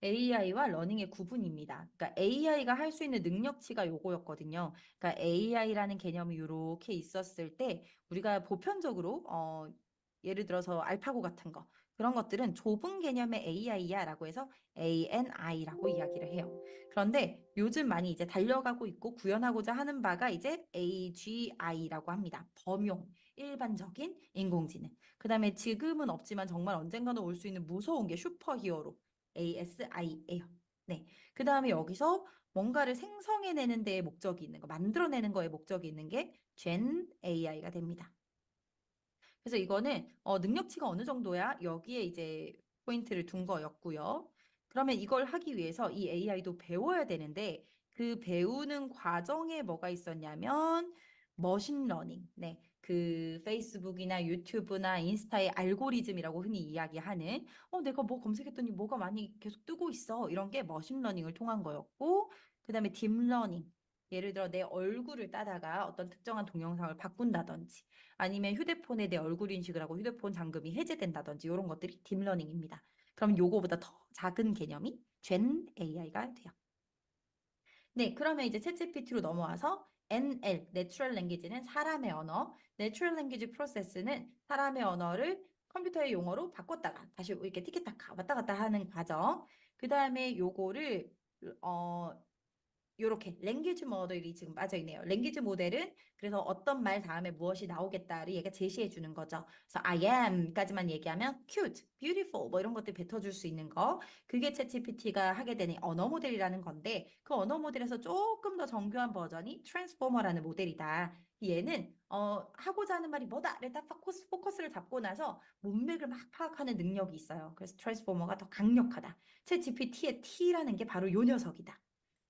AI와 러닝의 구분입니다. 그러니까 AI가 할 수 있는 능력치가 요거였거든요. 그러니까 AI라는 개념이 이렇게 있었을 때 우리가 보편적으로 예를 들어서 알파고 같은 거 그런 것들은 좁은 개념의 AI야라고 해서 ANI라고 이야기를 해요. 그런데 요즘 많이 이제 달려가고 있고 구현하고자 하는 바가 이제 AGI라고 합니다. 범용, 일반적인 인공지능. 그다음에 지금은 없지만 정말 언젠가는 올 수 있는 무서운 게 슈퍼히어로. ASI예요. 네. 그 다음에 여기서 뭔가를 생성해내는 데에 목적이 있는 거, 만들어내는 거에 목적이 있는 게 Gen AI가 됩니다. 그래서 이거는 능력치가 어느 정도야? 여기에 이제 포인트를 둔 거였고요. 그러면 이걸 하기 위해서 이 AI도 배워야 되는데 그 배우는 과정에 뭐가 있었냐면 머신러닝. 네. 그 페이스북이나 유튜브나 인스타의 알고리즘이라고 흔히 이야기하는 내가 뭐 검색했더니 뭐가 많이 계속 뜨고 있어. 이런 게 머신러닝을 통한 거였고 그다음에 딥러닝. 예를 들어 내 얼굴을 따다가 어떤 특정한 동영상을 바꾼다든지 아니면 휴대폰에 내 얼굴 인식을 하고 휴대폰 잠금이 해제된다든지 이런 것들이 딥러닝입니다. 그럼 요거보다 더 작은 개념이 Gen AI가 돼요. 네, 그러면 이제 챗GPT로 넘어와서 NL, Natural Language는 사람의 언어, Natural Language Process는 사람의 언어를 컴퓨터의 용어로 바꿨다가 다시 이렇게 티키타카 왔다 갔다 하는 과정. 그 다음에 요거를 어, 요렇게 랭귀지 모델이 지금 빠져 있네요. 랭귀지 모델은 그래서 어떤 말 다음에 무엇이 나오겠다를 얘가 제시해 주는 거죠. 그래서 I am까지만 얘기하면 cute, beautiful 뭐 이런 것들 뱉어줄 수 있는 거. 그게 챗GPT가 하게 되는 언어 모델이라는 건데 그 언어 모델에서 조금 더 정교한 버전이 트랜스포머라는 모델이다. 얘는 하고자 하는 말이 뭐다를 딱 포커스를 잡고 나서 문맥을 막 파악하는 능력이 있어요. 그래서 트랜스포머가 더 강력하다. 챗GPT의 T라는 게 바로 요 녀석이다.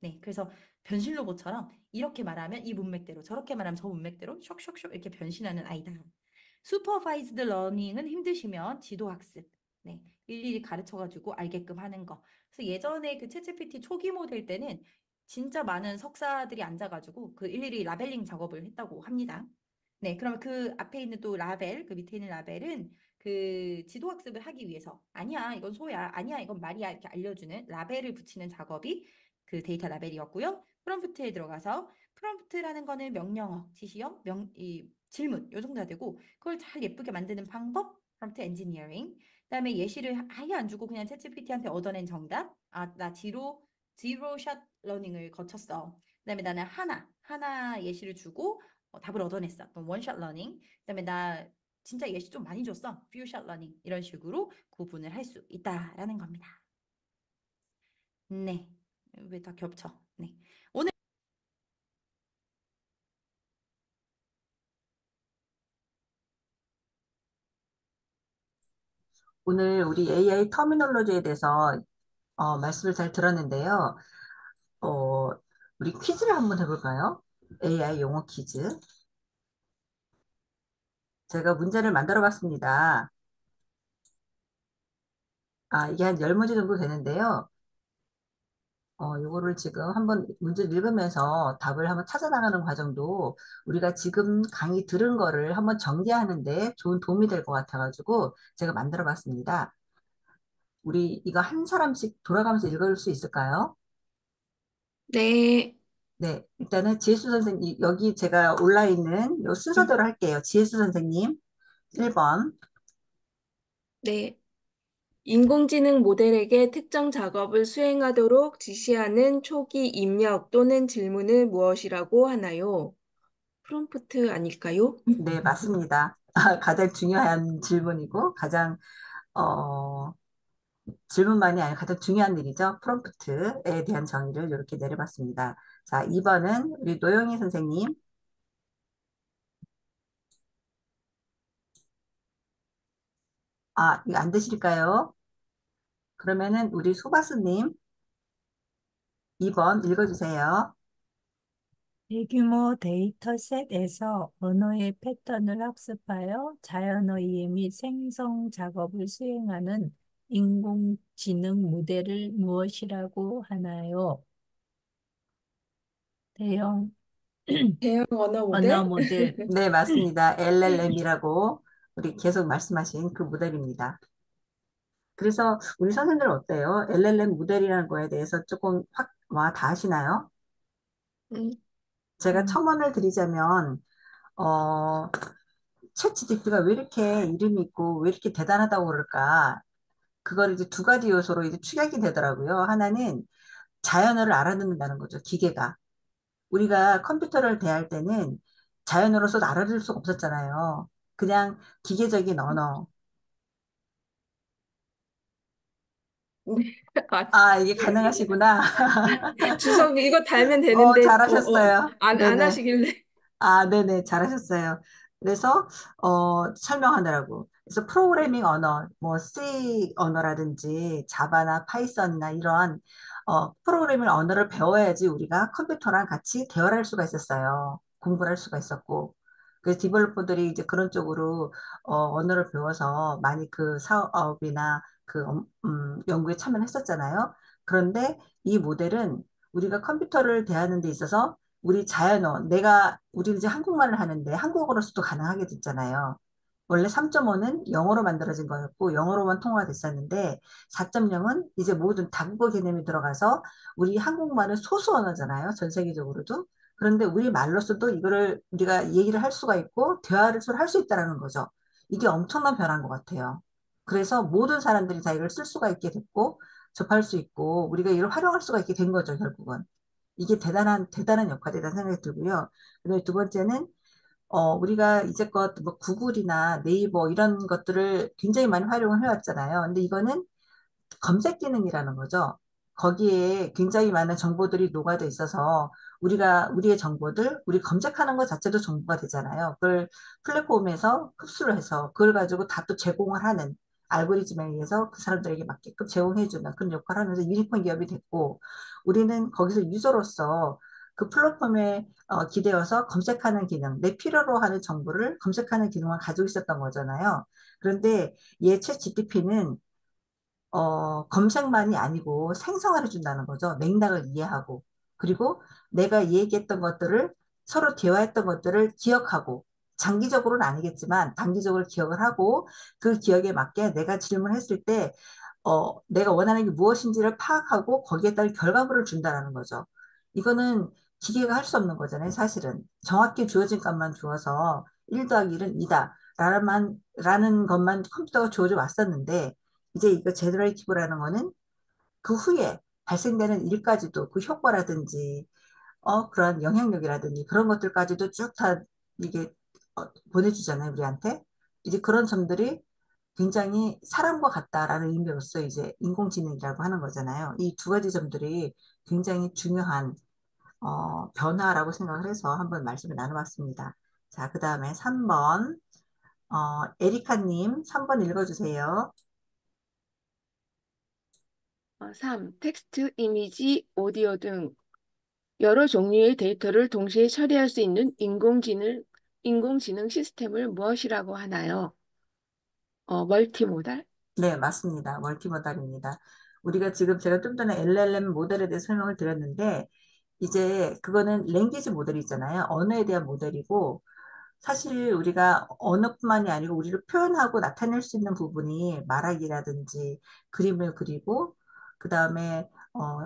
네, 그래서 변신 로봇처럼 이렇게 말하면 이 문맥대로, 저렇게 말하면 저 문맥대로 쇽쇽쇽 이렇게 변신하는 아이다. 슈퍼바이즈드 러닝은 힘드시면 지도 학습. 네, 일일이 가르쳐가지고 알게끔 하는 거. 그래서 예전에 그 챗GPT 초기 모델 때는 진짜 많은 석사들이 앉아가지고 그 일일이 라벨링 작업을 했다고 합니다. 네, 그러면 그 앞에 있는 또 라벨, 그 밑에 있는 라벨은 그 지도 학습을 하기 위해서 아니야, 이건 소야, 아니야, 이건 말이야 이렇게 알려주는 라벨을 붙이는 작업이 그 데이터 라벨이었고요. 프롬프트에 들어가서 프롬프트라는 거는 명령어, 지시어, 질문 요 정도가 되고 그걸 잘 예쁘게 만드는 방법, 프롬프트 엔지니어링. 그다음에 예시를 아예 안 주고 그냥 챗GPT한테 얻어낸 정답. 나 지로 샷 러닝을 거쳤어. 그다음에 나는 하나 예시를 주고 답을 얻어냈어. 그럼 원샷 러닝. 그다음에 나 진짜 예시 좀 많이 줬어. 퓨샷 러닝. 이런 식으로 구분을 할 수 있다라는 겁니다. 네. 왜 다 겹쳐? 네. 오늘 오늘 우리 AI 터미놀로지에 대해서 말씀을 잘 들었는데요. 어, 우리 퀴즈를 한번 해볼까요? AI 용어 퀴즈. 제가 문제를 만들어 봤습니다. 이게 한 10문제 정도 되는데요. 요거를 지금 한번 문제를 읽으면서 답을 한번 찾아나가는 과정도 우리가 지금 강의 들은 거를 한번 정리하는데 좋은 도움이 될 것 같아가지고 제가 만들어 봤습니다. 우리 이거 한 사람씩 돌아가면서 읽을 수 있을까요? 네, 네, 일단은 지혜수 선생님, 여기 제가 올라 있는 요 순서대로 할게요. 지혜수 선생님, 1번. 네. 인공지능 모델에게 특정 작업을 수행하도록 지시하는 초기 입력 또는 질문을 무엇이라고 하나요? 프롬프트 아닐까요? 네, 맞습니다. 가장 중요한 질문이고, 가장, 어, 질문만이 아니라 가장 중요한 일이죠. 프롬프트에 대한 정의를 이렇게 내려봤습니다. 자, 2번은 우리 노영희 선생님. 이거 안 되실까요? 그러면은 우리 소바스님. 2번 읽어주세요. 대규모 데이터셋에서 언어의 패턴을 학습하여 자연어휘 및 생성 작업을 수행하는 인공지능 모델을 무엇이라고 하나요? 대형 대형 언어 언어 모델? 모델. 네, 맞습니다. LLM이라고 우리 계속 말씀하신 그 모델입니다. 그래서 우리 선생님들 어때요? LLM 모델이라는 거에 대해서 조금 확 와 닿으시나요? 음, 제가 음, 첨언을 드리자면, 어, 챗 GPT가 왜 이렇게 이름이 있고 왜 이렇게 대단하다고 그럴까? 그걸 이제 두 가지 요소로 이제 축약이 되더라고요. 하나는 자연어를 알아듣는다는 거죠, 기계가. 우리가 컴퓨터를 대할 때는 자연어로서 알아들을 수가 없었잖아요. 그냥 기계적인 언어. 아, 아, 이게 가능하시구나. 주석 이거 달면 되는데, 잘하셨어요. 안 네네. 하시길래. 아, 네네. 잘하셨어요. 그래서, 설명하느라고. 그래서 프로그래밍 언어, 뭐, C 언어라든지, 자바나 파이썬이나 이런, 프로그래밍 언어를 배워야지 우리가 컴퓨터랑 같이 대화를 할 수가 있었어요. 공부를 할 수가 있었고. 그래서 디벨로퍼들이 이제 그런 쪽으로, 언어를 배워서 많이 그 사업이나 그, 연구에 참여를 했었잖아요. 그런데 이 모델은 우리가 컴퓨터를 대하는 데 있어서 우리 자연어, 우리 이제 한국말을 하는데 한국어로서도 가능하게 됐잖아요. 원래 3.5는 영어로 만들어진 거였고, 영어로만 통화가 됐었는데, 4.0은 이제 모든 다국어 개념이 들어가서, 우리 한국말은 소수 언어잖아요. 전 세계적으로도. 그런데 우리 말로서도 이거를 우리가 얘기를 할 수가 있고, 대화를 할 수 있다는 거죠. 이게 엄청난 변화인 것 같아요. 그래서 모든 사람들이 다 이걸 쓸 수가 있게 됐고, 접할 수 있고, 우리가 이걸 활용할 수가 있게 된 거죠, 결국은. 이게 대단한 역할이라는 생각이 들고요. 그다음에 두 번째는, 우리가 이제껏 뭐 구글이나 네이버 이런 것들을 굉장히 많이 활용을 해왔잖아요. 근데 이거는 검색 기능이라는 거죠. 거기에 굉장히 많은 정보들이 녹아져 있어서 우리의 정보들, 우리 검색하는 것 자체도 정보가 되잖아요. 그걸 플랫폼에서 흡수를 해서 그걸 가지고 다 또 제공을 하는 알고리즘에 의해서 그 사람들에게 맞게끔 제공해주는 그런 역할을 하면서 유니콘 기업이 됐고 우리는 거기서 유저로서 그 플랫폼에 기대어서 검색하는 기능, 내 필요로 하는 정보를 검색하는 기능을 가지고 있었던 거잖아요. 그런데 얘챗 GPT는 검색만이 아니고 생성을 해준다는 거죠. 맥락을 이해하고. 그리고 내가 얘기했던 것들을 서로 대화했던 것들을 기억하고, 장기적으로는 아니겠지만 단기적으로 기억을 하고, 그 기억에 맞게 내가 질문했을 때, 내가 원하는 게 무엇인지를 파악하고 거기에 따른 결과물을 준다는 거죠. 이거는 기계가 할 수 없는 거잖아요, 사실은. 정확히 주어진 값만 주어서 1 더하기 1은 2다. 라는 것만 컴퓨터가 주어져 왔었는데, 이제 이거 제너레이티브라는 거는 그 후에 발생되는 일까지도 그 효과라든지 그런 영향력이라든지 그런 것들까지도 쭉 다 이게 보내주잖아요, 우리한테. 이제 그런 점들이 굉장히 사람과 같다라는 의미로서 이제 인공지능이라고 하는 거잖아요. 이 두 가지 점들이 굉장히 중요한 변화라고 생각을 해서 한번 말씀을 나눠봤습니다. 자, 그 다음에 3번 에리카님 3번 읽어주세요. 3. 텍스트, 이미지, 오디오 등 여러 종류의 데이터를 동시에 처리할 수 있는 인공지능 시스템을 무엇이라고 하나요? 멀티모달? 네, 맞습니다. 멀티모달입니다. 우리가 지금 제가 좀 전에 LLM 모델에 대해 설명을 드렸는데, 이제 그거는 랭귀지 모델이 있잖아요. 언어에 대한 모델이고, 사실 우리가 언어뿐만이 아니고 우리를 표현하고 나타낼 수 있는 부분이 말하기라든지 그림을 그리고, 그 다음에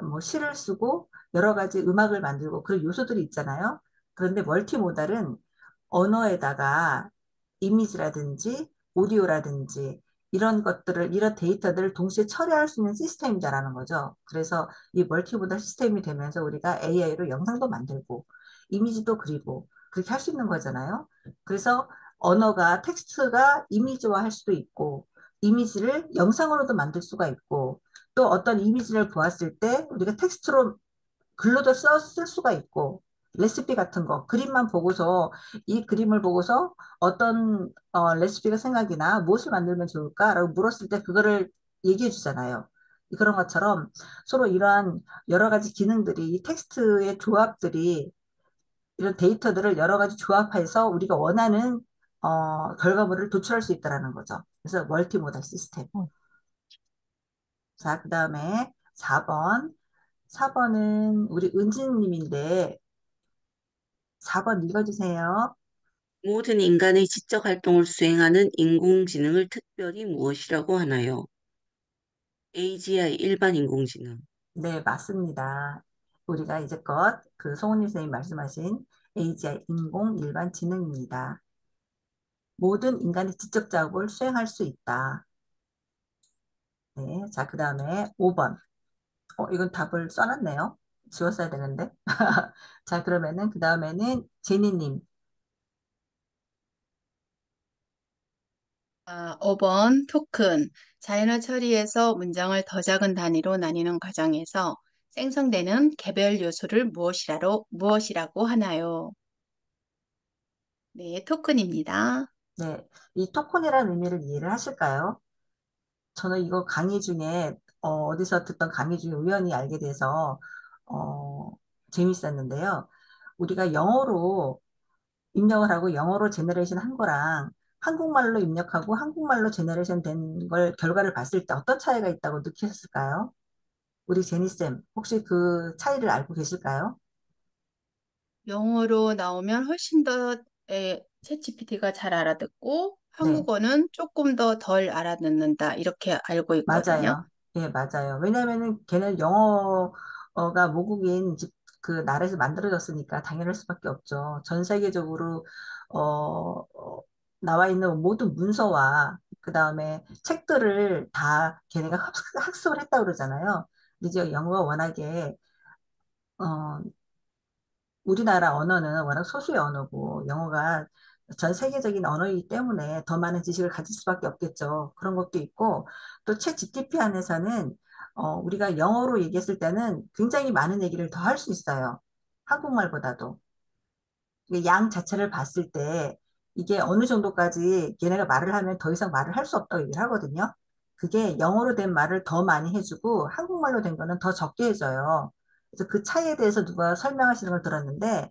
뭐 시를 쓰고, 여러 가지 음악을 만들고 그런 요소들이 있잖아요. 그런데 멀티모달은 언어에다가 이미지라든지 오디오라든지 이런 데이터들을 동시에 처리할 수 있는 시스템이다라는 거죠. 그래서 이 멀티모달 시스템이 되면서 우리가 AI로 영상도 만들고 이미지도 그리고 그렇게 할 수 있는 거잖아요. 그래서 텍스트가 이미지화 할 수도 있고 이미지를 영상으로도 만들 수가 있고 또 어떤 이미지를 보았을 때 우리가 텍스트로 글로도 쓸 수가 있고 레시피 같은 거 그림만 보고서 이 그림을 보고서 어떤 레시피가 생각이 나 무엇을 만들면 좋을까라고 물었을 때 그거를 얘기해 주잖아요. 그런 것처럼 서로 이러한 여러 가지 기능들이, 이 텍스트의 조합들이, 이런 데이터들을 여러 가지 조합해서 우리가 원하는 결과물을 도출할 수 있다는 거죠. 그래서 멀티모달 시스템. 어, 자, 그 다음에 4번. 4번은 우리 은지님인데 4번 읽어주세요. 모든 인간의 지적 활동을 수행하는 인공지능을 특별히 무엇이라고 하나요? AGI 일반 인공지능. 네, 맞습니다. 우리가 이제껏 그 송은희 선생님 말씀하신 AGI 인공 일반 지능입니다. 모든 인간의 지적 작업을 수행할 수 있다. 네, 자, 그 다음에 5번. 이건 답을 써놨네요. 지웠어야 되는데. 자, 그러면은 그 다음에는 제니님. 5번 토큰. 자연어 처리에서 문장을 더 작은 단위로 나뉘는 과정에서 생성되는 개별 요소를 무엇이라고 하나요? 네, 토큰입니다. 네, 이 토큰이라는 의미를 이해를 하실까요? 저는 이거 강의 중에 디서 듣던 강의 중에 우연히 알게 돼서 재밌었는데요. 우리가 영어로 입력을 하고 영어로 제너레이션 한 거랑 한국말로 입력하고 한국말로 제너레이션 된 걸 결과를 봤을 때 어떤 차이가 있다고 느끼셨을까요? 우리 제니쌤, 혹시 그 차이를 알고 계실까요? 영어로 나오면 훨씬 더 챗GPT가 잘 알아듣고 네. 한국어는 조금 더 덜 알아듣는다. 이렇게 알고 있거든요. 맞아요. 예, 맞아요. 왜냐면은 걔는 영어가 모국인 그 나라에서 만들어졌으니까 당연할 수밖에 없죠. 전 세계적으로 어, 나와 있는 모든 문서와 그 다음에 책들을 다 걔네가 학습을 했다고 그러잖아요. 이제 영어가 워낙에 어, 우리나라 언어는 워낙 소수의 언어고 영어가 전 세계적인 언어이기 때문에 더 많은 지식을 가질 수밖에 없겠죠. 그런 것도 있고 또 챗 GTP 안에서는 우리가 영어로 얘기했을 때는 굉장히 많은 얘기를 더 할 수 있어요. 한국말보다도. 이게 양 자체를 봤을 때 이게 어느 정도까지 얘네가 말을 하면 더 이상 말을 할 수 없다고 얘기를 하거든요. 그게 영어로 된 말을 더 많이 해주고 한국말로 된 거는 더 적게 해줘요. 그래서 그 차이에 대해서 누가 설명하시는 걸 들었는데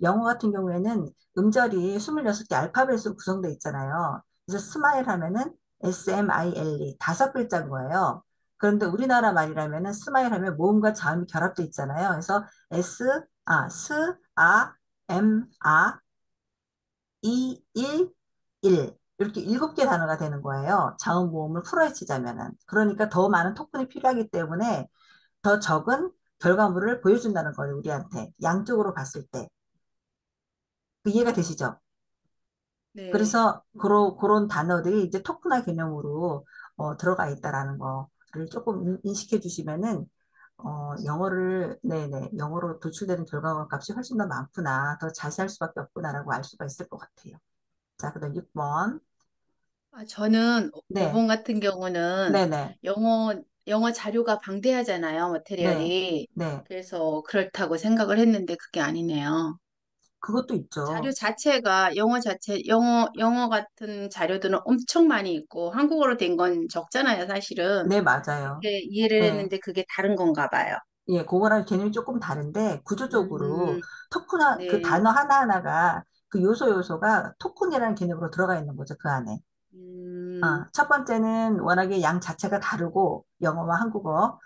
영어 같은 경우에는 음절이 26개 알파벳으로 구성되어 있잖아요. 그래서 스마일 하면은 SMILE 다섯 글자인 거예요. 그런데 우리나라 말이라면은 스마일 하면 모음과 자음이 결합되어 있잖아요. 그래서 일 이렇게 7개 단어가 되는 거예요. 자음 모음을 풀어헤치자면은. 그러니까 더 많은 토큰이 필요하기 때문에 더 적은 결과물을 보여준다는 거예요, 우리한테. 양쪽으로 봤을 때. 그 이해가 되시죠? 네. 그래서 그런 단어들이 이제 토크나 개념으로 들어가 있다라는 거를 조금 인식해 주시면은 영어를 네네 영어로 도출되는 결과물 값이 훨씬 더 많구나 더 자세할 수밖에 없구나라고 알 수가 있을 것 같아요. 자, 그다음 6번. 저는 네, 5번 같은 경우는 네네, 영어 자료가 방대하잖아요, 네, 머테리얼이. 네. 그래서 그렇다고 생각을 했는데 그게 아니네요. 그것도 자료 있죠. 자체가 영어 같은 자료들은 엄청 많이 있고 한국어로 된 건 적잖아요, 사실은. 네, 맞아요. 그렇게 이해를 네. 했는데 그게 다른 건가 봐요. 예, 그거랑 개념이 조금 다른데 구조적으로 음, 토크나 그 네. 단어 하나하나가 그 요소가 토큰이라는 개념으로 들어가 있는 거죠, 그 안에. 음, 첫 번째는 워낙에 양 자체가 다르고 영어와 한국어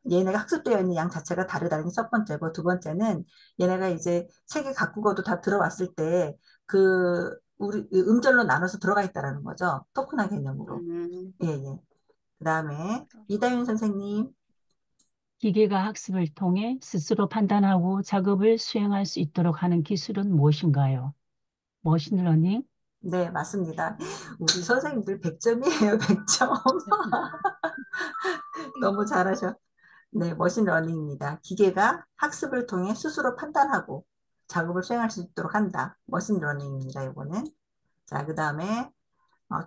얘네가 학습되어 있는 양 자체가 다르다는 게 첫 번째고 두 번째는 얘네가 이제 세계 각국어도 다 들어왔을 때 그 우리 음절로 나눠서 들어가 있다라는 거죠. 토큰화 개념으로. 음. 예, 예. 그다음에 이다윤 선생님. 기계가 학습을 통해 스스로 판단하고 작업을 수행할 수 있도록 하는 기술은 무엇인가요? 머신러닝? 네, 맞습니다. 우리 선생님들 100점이에요, 100점. 너무 잘하셔. 네, 머신러닝입니다. 기계가 학습을 통해 스스로 판단하고 작업을 수행할 수 있도록 한다. 머신러닝입니다, 이거는. 자, 그 다음에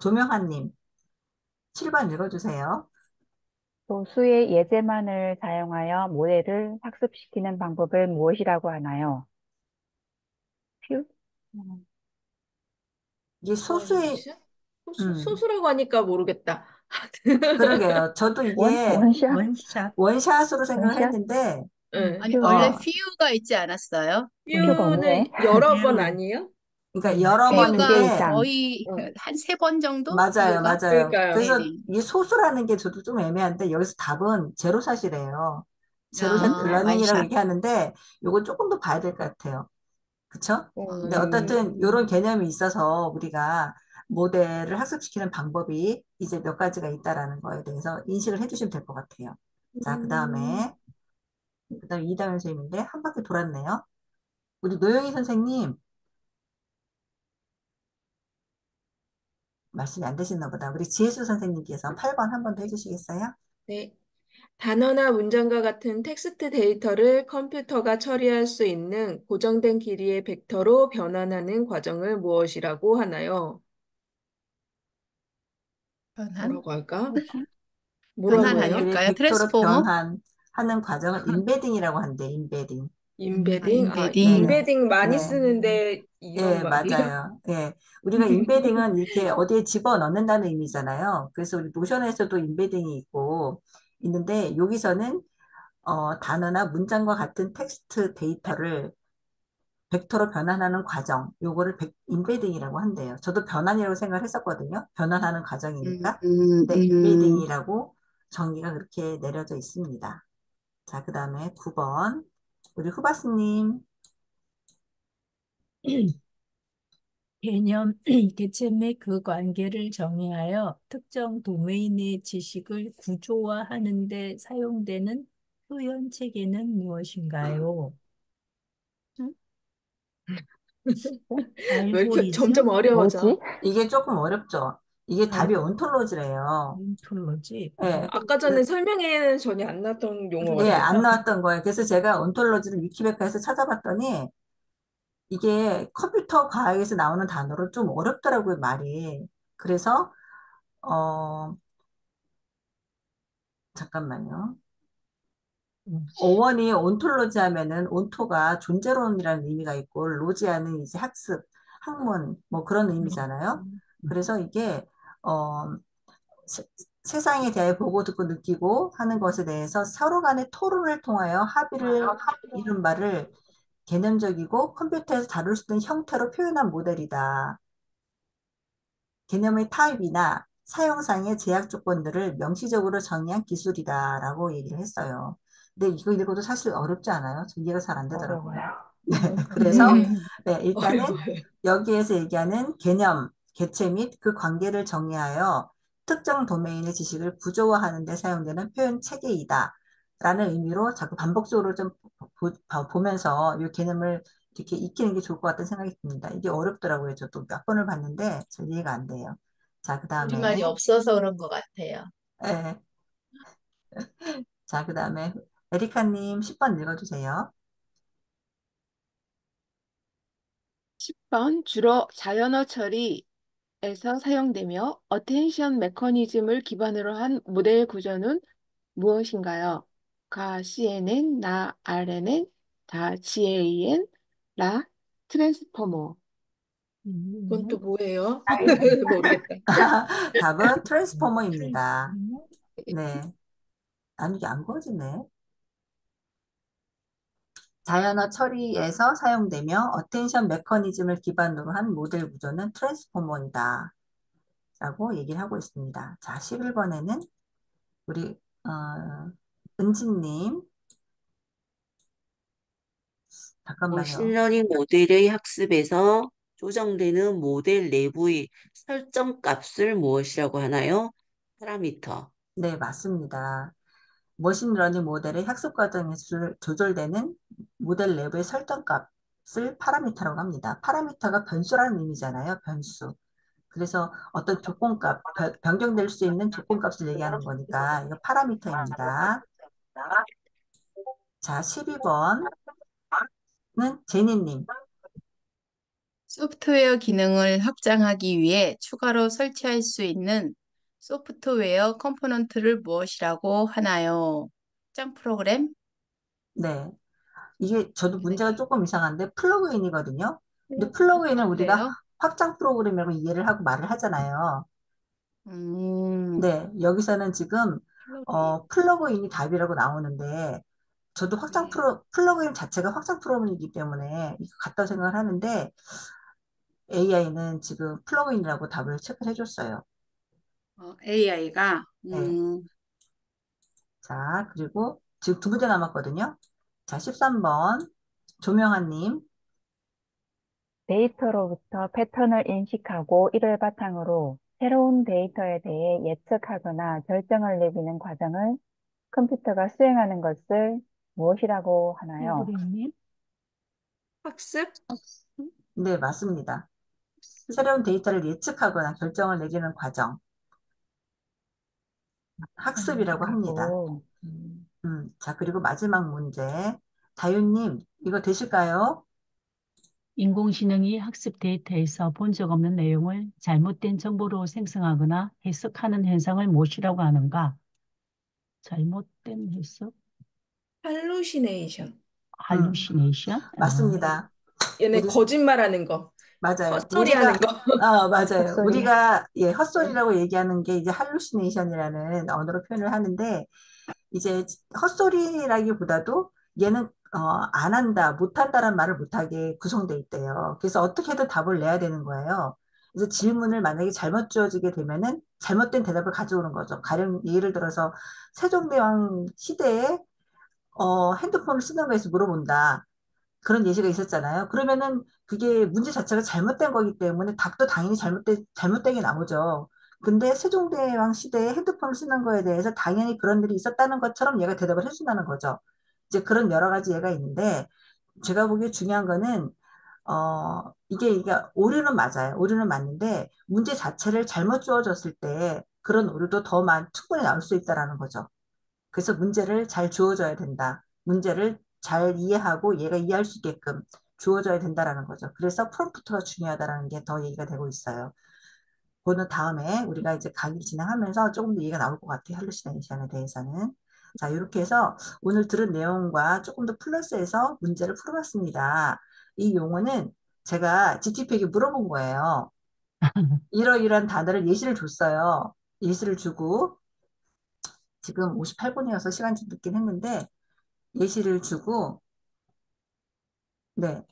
조명환님, 7번 읽어주세요. 소수의 예제만을 사용하여 모델을 학습시키는 방법을 무엇이라고 하나요? 퓨? 이게 뭐하는 소수의, 짓이야? 음, 소수라고 하니까 모르겠다. 그러게요. 저도 이게 원샷? 원샷. 원샷으로 생각을 원샷? 했는데, 응. 아니, 퓨, 원래 어, 퓨가 있지 않았어요? 퓨가 없네. 뷰는 여러 번 뷰. 아니에요? 그러니까 여러 네, 두 개 퓨가 번인데, 이상. 거의 어. 한 세 번 정도? 맞아요, 퓨가? 맞아요. 그러니까요. 그래서 네네. 이게 소수라는 게 저도 좀 애매한데, 여기서 답은 제로샷이래요. 제로샷 아, 러닝이라고 완샷. 얘기하는데, 요거 조금 더 봐야 될 것 같아요. 그쵸? 근데 어떻든 이런 음. 개념이 있어서 우리가 모델을 학습시키는 방법이 이제 몇 가지가 있다라는 거에 대해서 인식을 해주시면 될 것 같아요. 자, 음. 그 다음에 이다현 선생님인데 한 바퀴 돌았네요. 우리 노영희 선생님 말씀이 안 되시나 보다. 우리 지혜수 선생님께서 8번 한 번 더 해주시겠어요? 네. 단어나 문장과 같은 텍스트 데이터를 컴퓨터가 처리할 수 있는 고정된 길이의 벡터로 변환하는 과정을 무엇이라고 하나요? 변환? 뭐라고 할까? 뭐지? 뭐라고 고정된 해요? 길이의 아닐까요? 벡터로 트랜스포머? 변환하는 과정을 인베딩이라고 한대, 인베딩. 아, 임베딩? 아, 인베딩. 네네. 임베딩 많이 네. 쓰는데 이런 예, 말이요? 맞아요. 예. 우리가 인베딩은 이렇게 어디에 집어 넣는다는 의미잖아요. 그래서 우리 노션에서도 인베딩이 있는데 여기서는 단어나 문장과 같은 텍스트 데이터를 벡터로 변환하는 과정, 요거를 인베딩이라고 한대요. 저도 변환이라고 생각을 했었거든요. 변환하는 과정이니까. 근데 인베딩이라고 정의가 그렇게 내려져 있습니다. 자, 그 다음에 9번. 우리 후바스님. 개념, 개체 및 그 관계를 정의하여 특정 도메인의 지식을 구조화하는 데 사용되는 표현 체계는 무엇인가요? 응? 왜 이렇게 점점 알고리즘, 어려워져? 뭐지? 이게 조금 어렵죠. 이게 답이 알, 온톨로지래요. 온톨로지, 예, 아까 전에 설명회에는 전혀 안 나왔던 예, 용어거든요. 안 나왔던 거예요. 그래서 제가 온톨로지를 위키백과에서 찾아봤더니 이게 컴퓨터 과학에서 나오는 단어로 좀 어렵더라고요, 말이. 그래서, 어, 잠깐만요. 어원이 온톨로지 하면은 온토가 존재론이라는 의미가 있고, 로지아는 이제 학습, 학문, 뭐 그런 의미잖아요. 그래서 이게, 어, 세, 세상에 대해 보고 듣고 느끼고 하는 것에 대해서 서로 간의 토론을 통하여 합의를 이룬 바를 개념적이고 컴퓨터에서 다룰 수 있는 형태로 표현한 모델이다. 개념의 타입이나 사용상의 제약 조건들을 명시적으로 정의한 기술이다라고 얘기를 했어요. 근데 이거 읽어도 사실 어렵지 않아요? 저 이해가 잘 안 되더라고요. 어려워요. 네, 그래서 네, 일단은 어려워요. 여기에서 얘기하는 개념, 개체 및 그 관계를 정의하여 특정 도메인의 지식을 구조화하는 데 사용되는 표현 체계이다. 라는 의미로 자꾸 반복적으로 좀 보면서 이 개념을 이렇게 익히는 게 좋을 것 같다는 생각이 듭니다. 이게 어렵더라고요. 저도 몇 번을 봤는데 잘 이해가 안 돼요. 자, 그 우리말이 다음에, 없어서 그런 것 같아요. 예, 자, 그 다음에 에리카님 10번 읽어주세요. 10번 주로 자연어 처리에서 사용되며 어텐션 메커니즘을 기반으로 한 모델 구조는 무엇인가요? 가 CNN, 나 RNN, 다 GAN, 라 트랜스포머. 그건 또 뭐예요? 아이언. 모르겠다. 답은 트랜스포머입니다. 트랜스포머, 네. 아니, 이게 안 그어지네. 자연어 처리에서 사용되며 어텐션 메커니즘을 기반으로 한 모델 구조는 트랜스포머이다. 라고 얘기를 하고 있습니다. 자, 11번에는 우리, 은지님, 잠깐만요. 머신러닝 모델의 학습에서 조정되는 모델 내부의 설정 값을 무엇이라고 하나요? 파라미터. 네, 맞습니다. 머신러닝 모델의 학습 과정에서 조절되는 모델 내부의 설정값을 파라미터라고 합니다. 파라미터가 변수라는 의미잖아요. 변수. 그래서 어떤 조건값, 변경될 수 있는 조건값을 얘기하는 거니까 이거 파라미터입니다. 자, 12번은 제니님. 소프트웨어 기능을 확장하기 위해 추가로 설치할 수 있는 소프트웨어 컴포넌트를 무엇이라고 하나요? 확장 프로그램? 네. 이게 저도 문제가 네. 조금 이상한데 플러그인이거든요. 근데 플러그인을 우리가 그래요? 확장 프로그램이라고 이해를 하고 말을 하잖아요. 음, 네, 여기서는 지금 플러그인. 플러그인이 답이라고 나오는데 저도 네. 플러그인 자체가 확장 프로그램이기 때문에 이거 같다고 생각을 하는데 AI는 지금 플러그인이라고 답을 체크를 해줬어요. AI가, 네. 자, 그리고 지금 두 문제 남았거든요. 자, 13번 조명아님. 데이터로부터 패턴을 인식하고 이를 바탕으로 새로운 데이터에 대해 예측하거나 결정을 내리는 과정을 컴퓨터가 수행하는 것을 무엇이라고 하나요? 프로그램님, 학습? 학습, 네, 맞습니다. 학습. 새로운 데이터를 예측하거나 결정을 내리는 과정, 학습이라고 합니다. 하고, 자, 그리고 마지막 문제. 다윤님, 이거 되실까요? 인공지능이 학습 데이터에서 본 적 없는 내용을 잘못된 정보로 생성하거나 해석하는 현상을 무엇이라고 하는가? 잘못된 해석? 할루시네이션. 음, 할루시네이션? 맞습니다. 얘네 우리, 거짓말하는 거, 맞아요. 헛소리 하는 거. 맞아요. 헛소리. 우리가, 예, 헛소리라고 얘기하는 게 이제 할루시네이션이라는 언어로 표현을 하는데, 이제 헛소리라기보다도 얘는 안 한다, 못 한다란 말을 못하게 구성돼 있대요. 그래서 어떻게 해도 답을 내야 되는 거예요. 그래서 질문을 만약에 잘못 주어지게 되면은 잘못된 대답을 가져오는 거죠. 가령 예를 들어서 세종대왕 시대에 핸드폰을 쓰는 거에서 물어본다. 그런 예시가 있었잖아요. 그러면은 그게 문제 자체가 잘못된 거기 때문에 답도 당연히 잘못되게 나오죠. 근데 세종대왕 시대에 핸드폰을 쓰는 거에 대해서 당연히 그런 일이 있었다는 것처럼 얘가 대답을 해준다는 거죠. 이제 그런 여러 가지 예가 있는데 제가 보기에 중요한 거는 이게 오류는 맞아요. 오류는 맞는데 문제 자체를 잘못 주어졌을 때 그런 오류도 충분히 나올 수 있다라는 거죠. 그래서 문제를 잘 주어줘야 된다. 문제를 잘 이해하고 얘가 이해할 수 있게끔 주어져야 된다라는 거죠. 그래서 프롬프트가 중요하다라는 게 더 얘기가 되고 있어요. 그거는 다음에 우리가 이제 강의 진행하면서 조금 더 얘기가 나올 것 같아요. 할루시네이션에 대해서는. 자, 이렇게 해서 오늘 들은 내용과 조금 더 플러스해서 문제를 풀어봤습니다. 이 용어는 제가 GTP에게 물어본 거예요. 이러이러한 단어를 예시를 줬어요. 예시를 주고 지금 58분이어서 시간이 좀 늦긴 했는데 예시를 주고 네,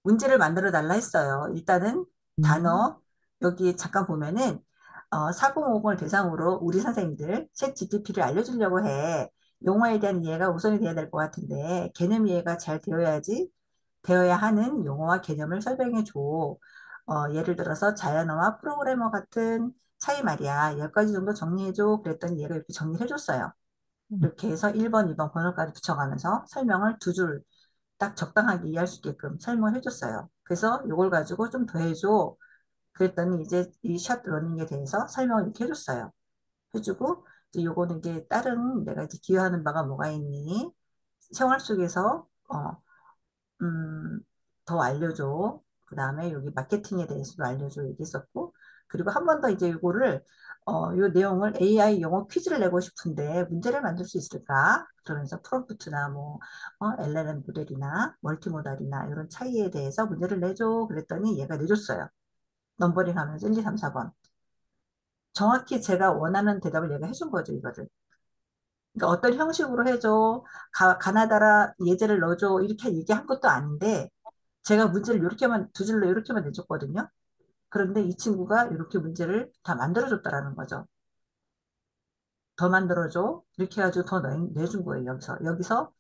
문제를 만들어 달라 했어요. 일단은 음, 단어 여기 잠깐 보면은 4050을 대상으로 우리 선생님들 챗 GTP를 알려주려고 해. 용어에 대한 이해가 우선이 돼야 될 것 같은데 개념 이해가 잘 되어야 하는 용어와 개념을 설명해 줘. 예를 들어서 자연어와 프로그래머 같은 차이 말이야. 10가지 정도 정리해 줘. 그랬더니 얘가 이렇게 정리해 줬어요. 음, 이렇게 해서 1번, 2번 번호까지 붙여가면서 설명을 두 줄 딱 적당하게 이해할 수 있게끔 설명을 해줬어요. 그래서 이걸 가지고 좀 더 해줘. 그랬더니 이제 이 샷 러닝에 대해서 설명을 이렇게 해줬어요. 해주고 이제 요거는 이제 다른 내가 이제 기여하는 바가 뭐가 있니? 생활 속에서 음, 더 알려줘. 그 다음에 여기 마케팅에 대해서도 알려줘 얘기했었고, 그리고 한 번 더 이제 이거를, 요 내용을 AI 영어 퀴즈를 내고 싶은데 문제를 만들 수 있을까? 그러면서 프롬프트나 뭐, LLM 모델이나 멀티모달이나 이런 차이에 대해서 문제를 내줘. 그랬더니 얘가 내줬어요. 넘버링 하면서 1, 2, 3, 4번. 정확히 제가 원하는 대답을 얘가 해준 거죠, 이거를. 그러니까 어떤 형식으로 해줘. 가나다라 예제를 넣어줘. 이렇게 얘기한 것도 아닌데, 제가 문제를 이렇게만 두 줄로 이렇게만 내줬거든요. 그런데 이 친구가 이렇게 문제를 다 만들어줬다라는 거죠. 더 만들어줘. 이렇게 해가지고 더 내준 거예요. 여기서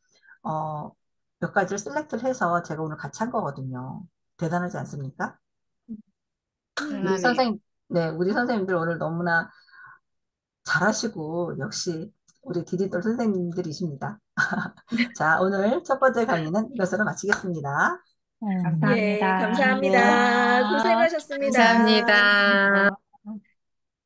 어, 몇 가지를 셀렉트를 해서 제가 오늘 같이 한 거거든요. 대단하지 않습니까? 우리 대단하네요. 선생님, 네, 우리 선생님들 오늘 너무나 잘하시고 역시 우리 디디돌 선생님들이십니다. 자, 오늘 첫 번째 강의는 이것으로 마치겠습니다. 예, 감사합니다. 네. 감사합니다. 아, 고생하셨습니다. 감사합니다.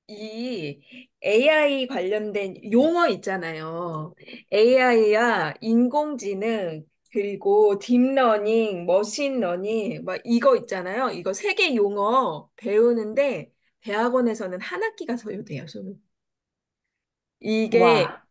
이 AI 관련된 용어 있잖아요. AI야 인공지능 그리고 딥러닝, 머신러닝 막 이거 있잖아요. 이거 세 개 용어 배우는데 대학원에서는 한 학기가 소요돼요. 소요. 이게 와,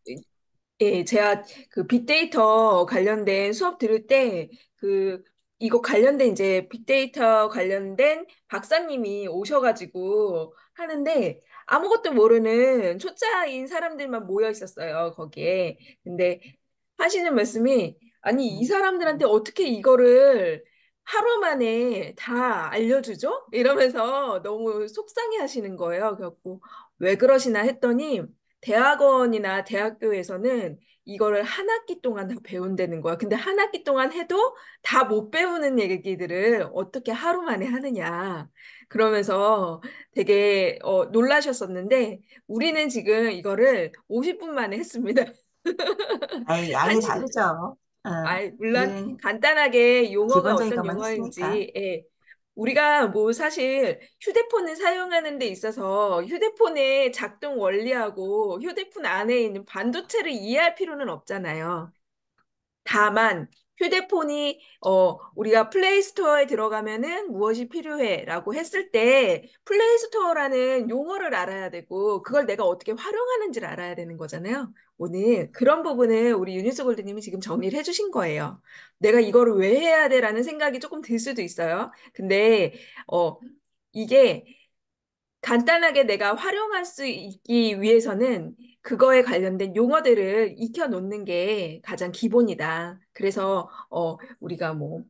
예, 제가 그 빅데이터 관련된 수업 들을 때 그 이거 관련된 이제 빅데이터 관련된 박사님이 오셔가지고 하는데 아무것도 모르는 초짜인 사람들만 모여 있었어요, 거기에. 근데 하시는 말씀이 아니, 이 사람들한테 어떻게 이거를 하루 만에 다 알려주죠? 이러면서 너무 속상해 하시는 거예요. 그래갖고 왜 그러시나 했더니 대학원이나 대학교에서는 이거를 한 학기 동안 다 배운다는 거야. 근데 한 학기 동안 해도 다 못 배우는 얘기들을 어떻게 하루 만에 하느냐. 그러면서 되게 놀라셨었는데 우리는 지금 이거를 50분 만에 했습니다. 아이, 한 양이 시간. 다르죠. 물론 우리는 간단하게 용어가 기본적인 어떤 것만 했으니까. 용어인지, 예. 우리가 뭐 사실 휴대폰을 사용하는 데 있어서 휴대폰의 작동 원리하고 휴대폰 안에 있는 반도체를 이해할 필요는 없잖아요. 다만 휴대폰이 우리가 플레이스토어에 들어가면은 무엇이 필요해라고 했을 때 플레이스토어라는 용어를 알아야 되고 그걸 내가 어떻게 활용하는지를 알아야 되는 거잖아요. 오늘 그런 부분을 우리 유니스 골드님이 지금 정리를 해주신 거예요. 내가 이거를 왜 해야 돼라는 생각이 조금 들 수도 있어요. 근데 이게 간단하게 내가 활용할 수 있기 위해서는 그거에 관련된 용어들을 익혀 놓는 게 가장 기본이다. 그래서 우리가 뭐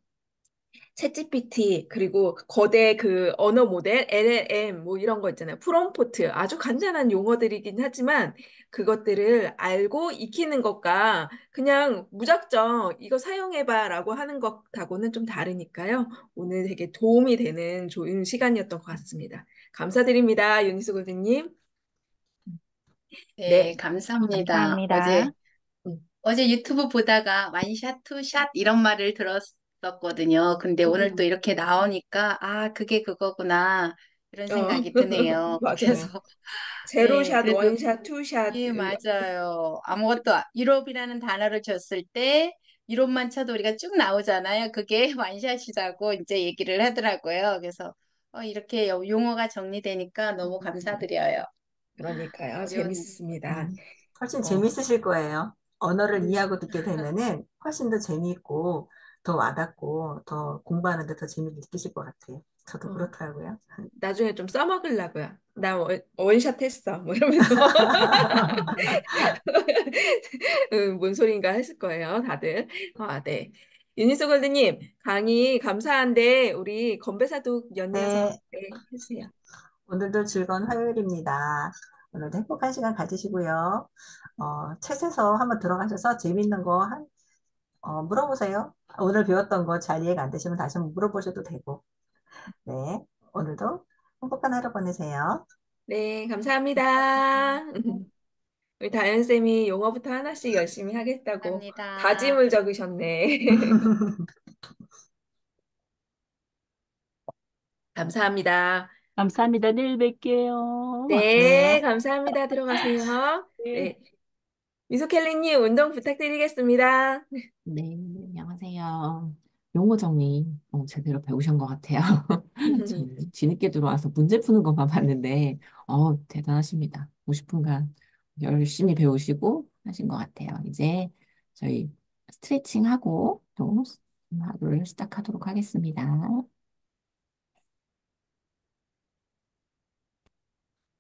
챗GPT 그리고 거대 그 언어 모델 LLM 뭐 이런 거 있잖아요. 프롬프트 아주 간단한 용어들이긴 하지만 그것들을 알고 익히는 것과 그냥 무작정 이거 사용해봐라고 하는 것하고는 좀 다르니까요. 오늘 되게 도움이 되는 좋은 시간이었던 것 같습니다. 감사드립니다, 유니스 골드님. 네, 네. 감사합니다. 감사합니다. 음, 어제 유튜브 보다가 완샷, 투샷 이런 말을 들었었거든요. 근데 오늘 또 음, 이렇게 나오니까, 아, 그게 그거구나. 이런 어, 생각이 드네요. 맞아요. 그래서, 네, 제로샷, 그래도 원샷, 투샷. 예, 맞아요. 아무것도 유럽이라는 단어를 줬을 때 유럽만 쳐도 우리가 쭉 나오잖아요. 그게 완샷이라고 이제 얘기를 하더라고요. 그래서 이렇게 용어가 정리되니까 너무 감사드려요. 그러니까요. 어려운 재밌습니다. 음, 훨씬 어, 재밌으실 거예요. 언어를 음, 이해하고 듣게 되면은 훨씬 더 재미있고 더 와닿고 더 공부하는데 더 재미를 느끼실 것 같아요. 저도 어, 그렇더라고요. 나중에 좀 써먹으려고요. 나 원샷 했어. 뭐 이러면서. 뭔 소린가 했을 거예요, 다들. 네. 유니스 골드님, 강의 감사한데, 우리 건배사도 연이어서, 네, 네, 해주세요. 오늘도 즐거운 화요일입니다. 오늘도 행복한 시간 가지시고요. 챗에서 한번 들어가셔서 재밌는 거 물어보세요. 오늘 배웠던 거 잘 이해가 안 되시면 다시 한번 물어보셔도 되고. 네, 오늘도 행복한 하루 보내세요. 네, 감사합니다. 우리 다현쌤이 용어부터 하나씩 열심히 하겠다고 감사합니다. 다짐을 적으셨네. 감사합니다. 감사합니다. 내일 뵐게요. 네, 네. 감사합니다. 들어가세요. 네. 네, 미소켈리님 운동 부탁드리겠습니다. 네, 안녕하세요. 용어 정리 제대로 배우신 것 같아요. 저는 뒤늦게 들어와서 문제 푸는 것만 봤는데, 대단하십니다. 50분간 열심히 배우시고 하신 것 같아요. 이제 저희 스트레칭 하고 또 하루를 시작하도록 하겠습니다.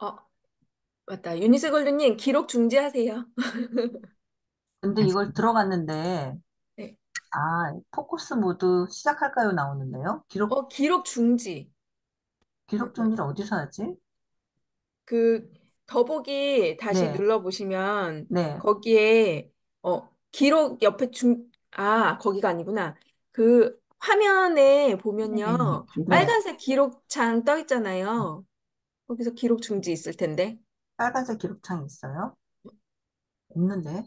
어, 맞다. 유니스 골드님 기록 중지하세요. 근데 이걸 들어갔는데, 네. 포커스 모드 시작할까요? 나오는데요. 기록 중지. 기록 중지를 어디서 하지? 그 더보기 다시 네, 눌러보시면 네, 거기에 기록 옆에 거기가 아니구나. 그 화면에 네, 보면요. 네. 빨간색 기록창 떠 있잖아요. 거기서 기록 중지 있을 텐데. 빨간색 기록창이 있어요? 없는데?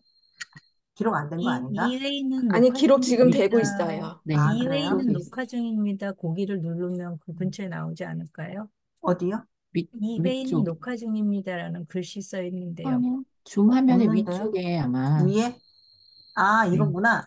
기록 안 된 거 아닌가? 이회이는 아니, 녹화 기록 지금 되고 중입니다. 있어요. 네, 그래요? 이회이는 그러고 있어요. 녹화 중입니다. 고기를 누르면 그 근처에 나오지 않을까요? 어디요? 이회이는 위쪽, 녹화 중입니다라는 글씨 써 있는데요. 화면, 줌 화면의 없는데? 위쪽에 아마, 위에? 네, 이거구나.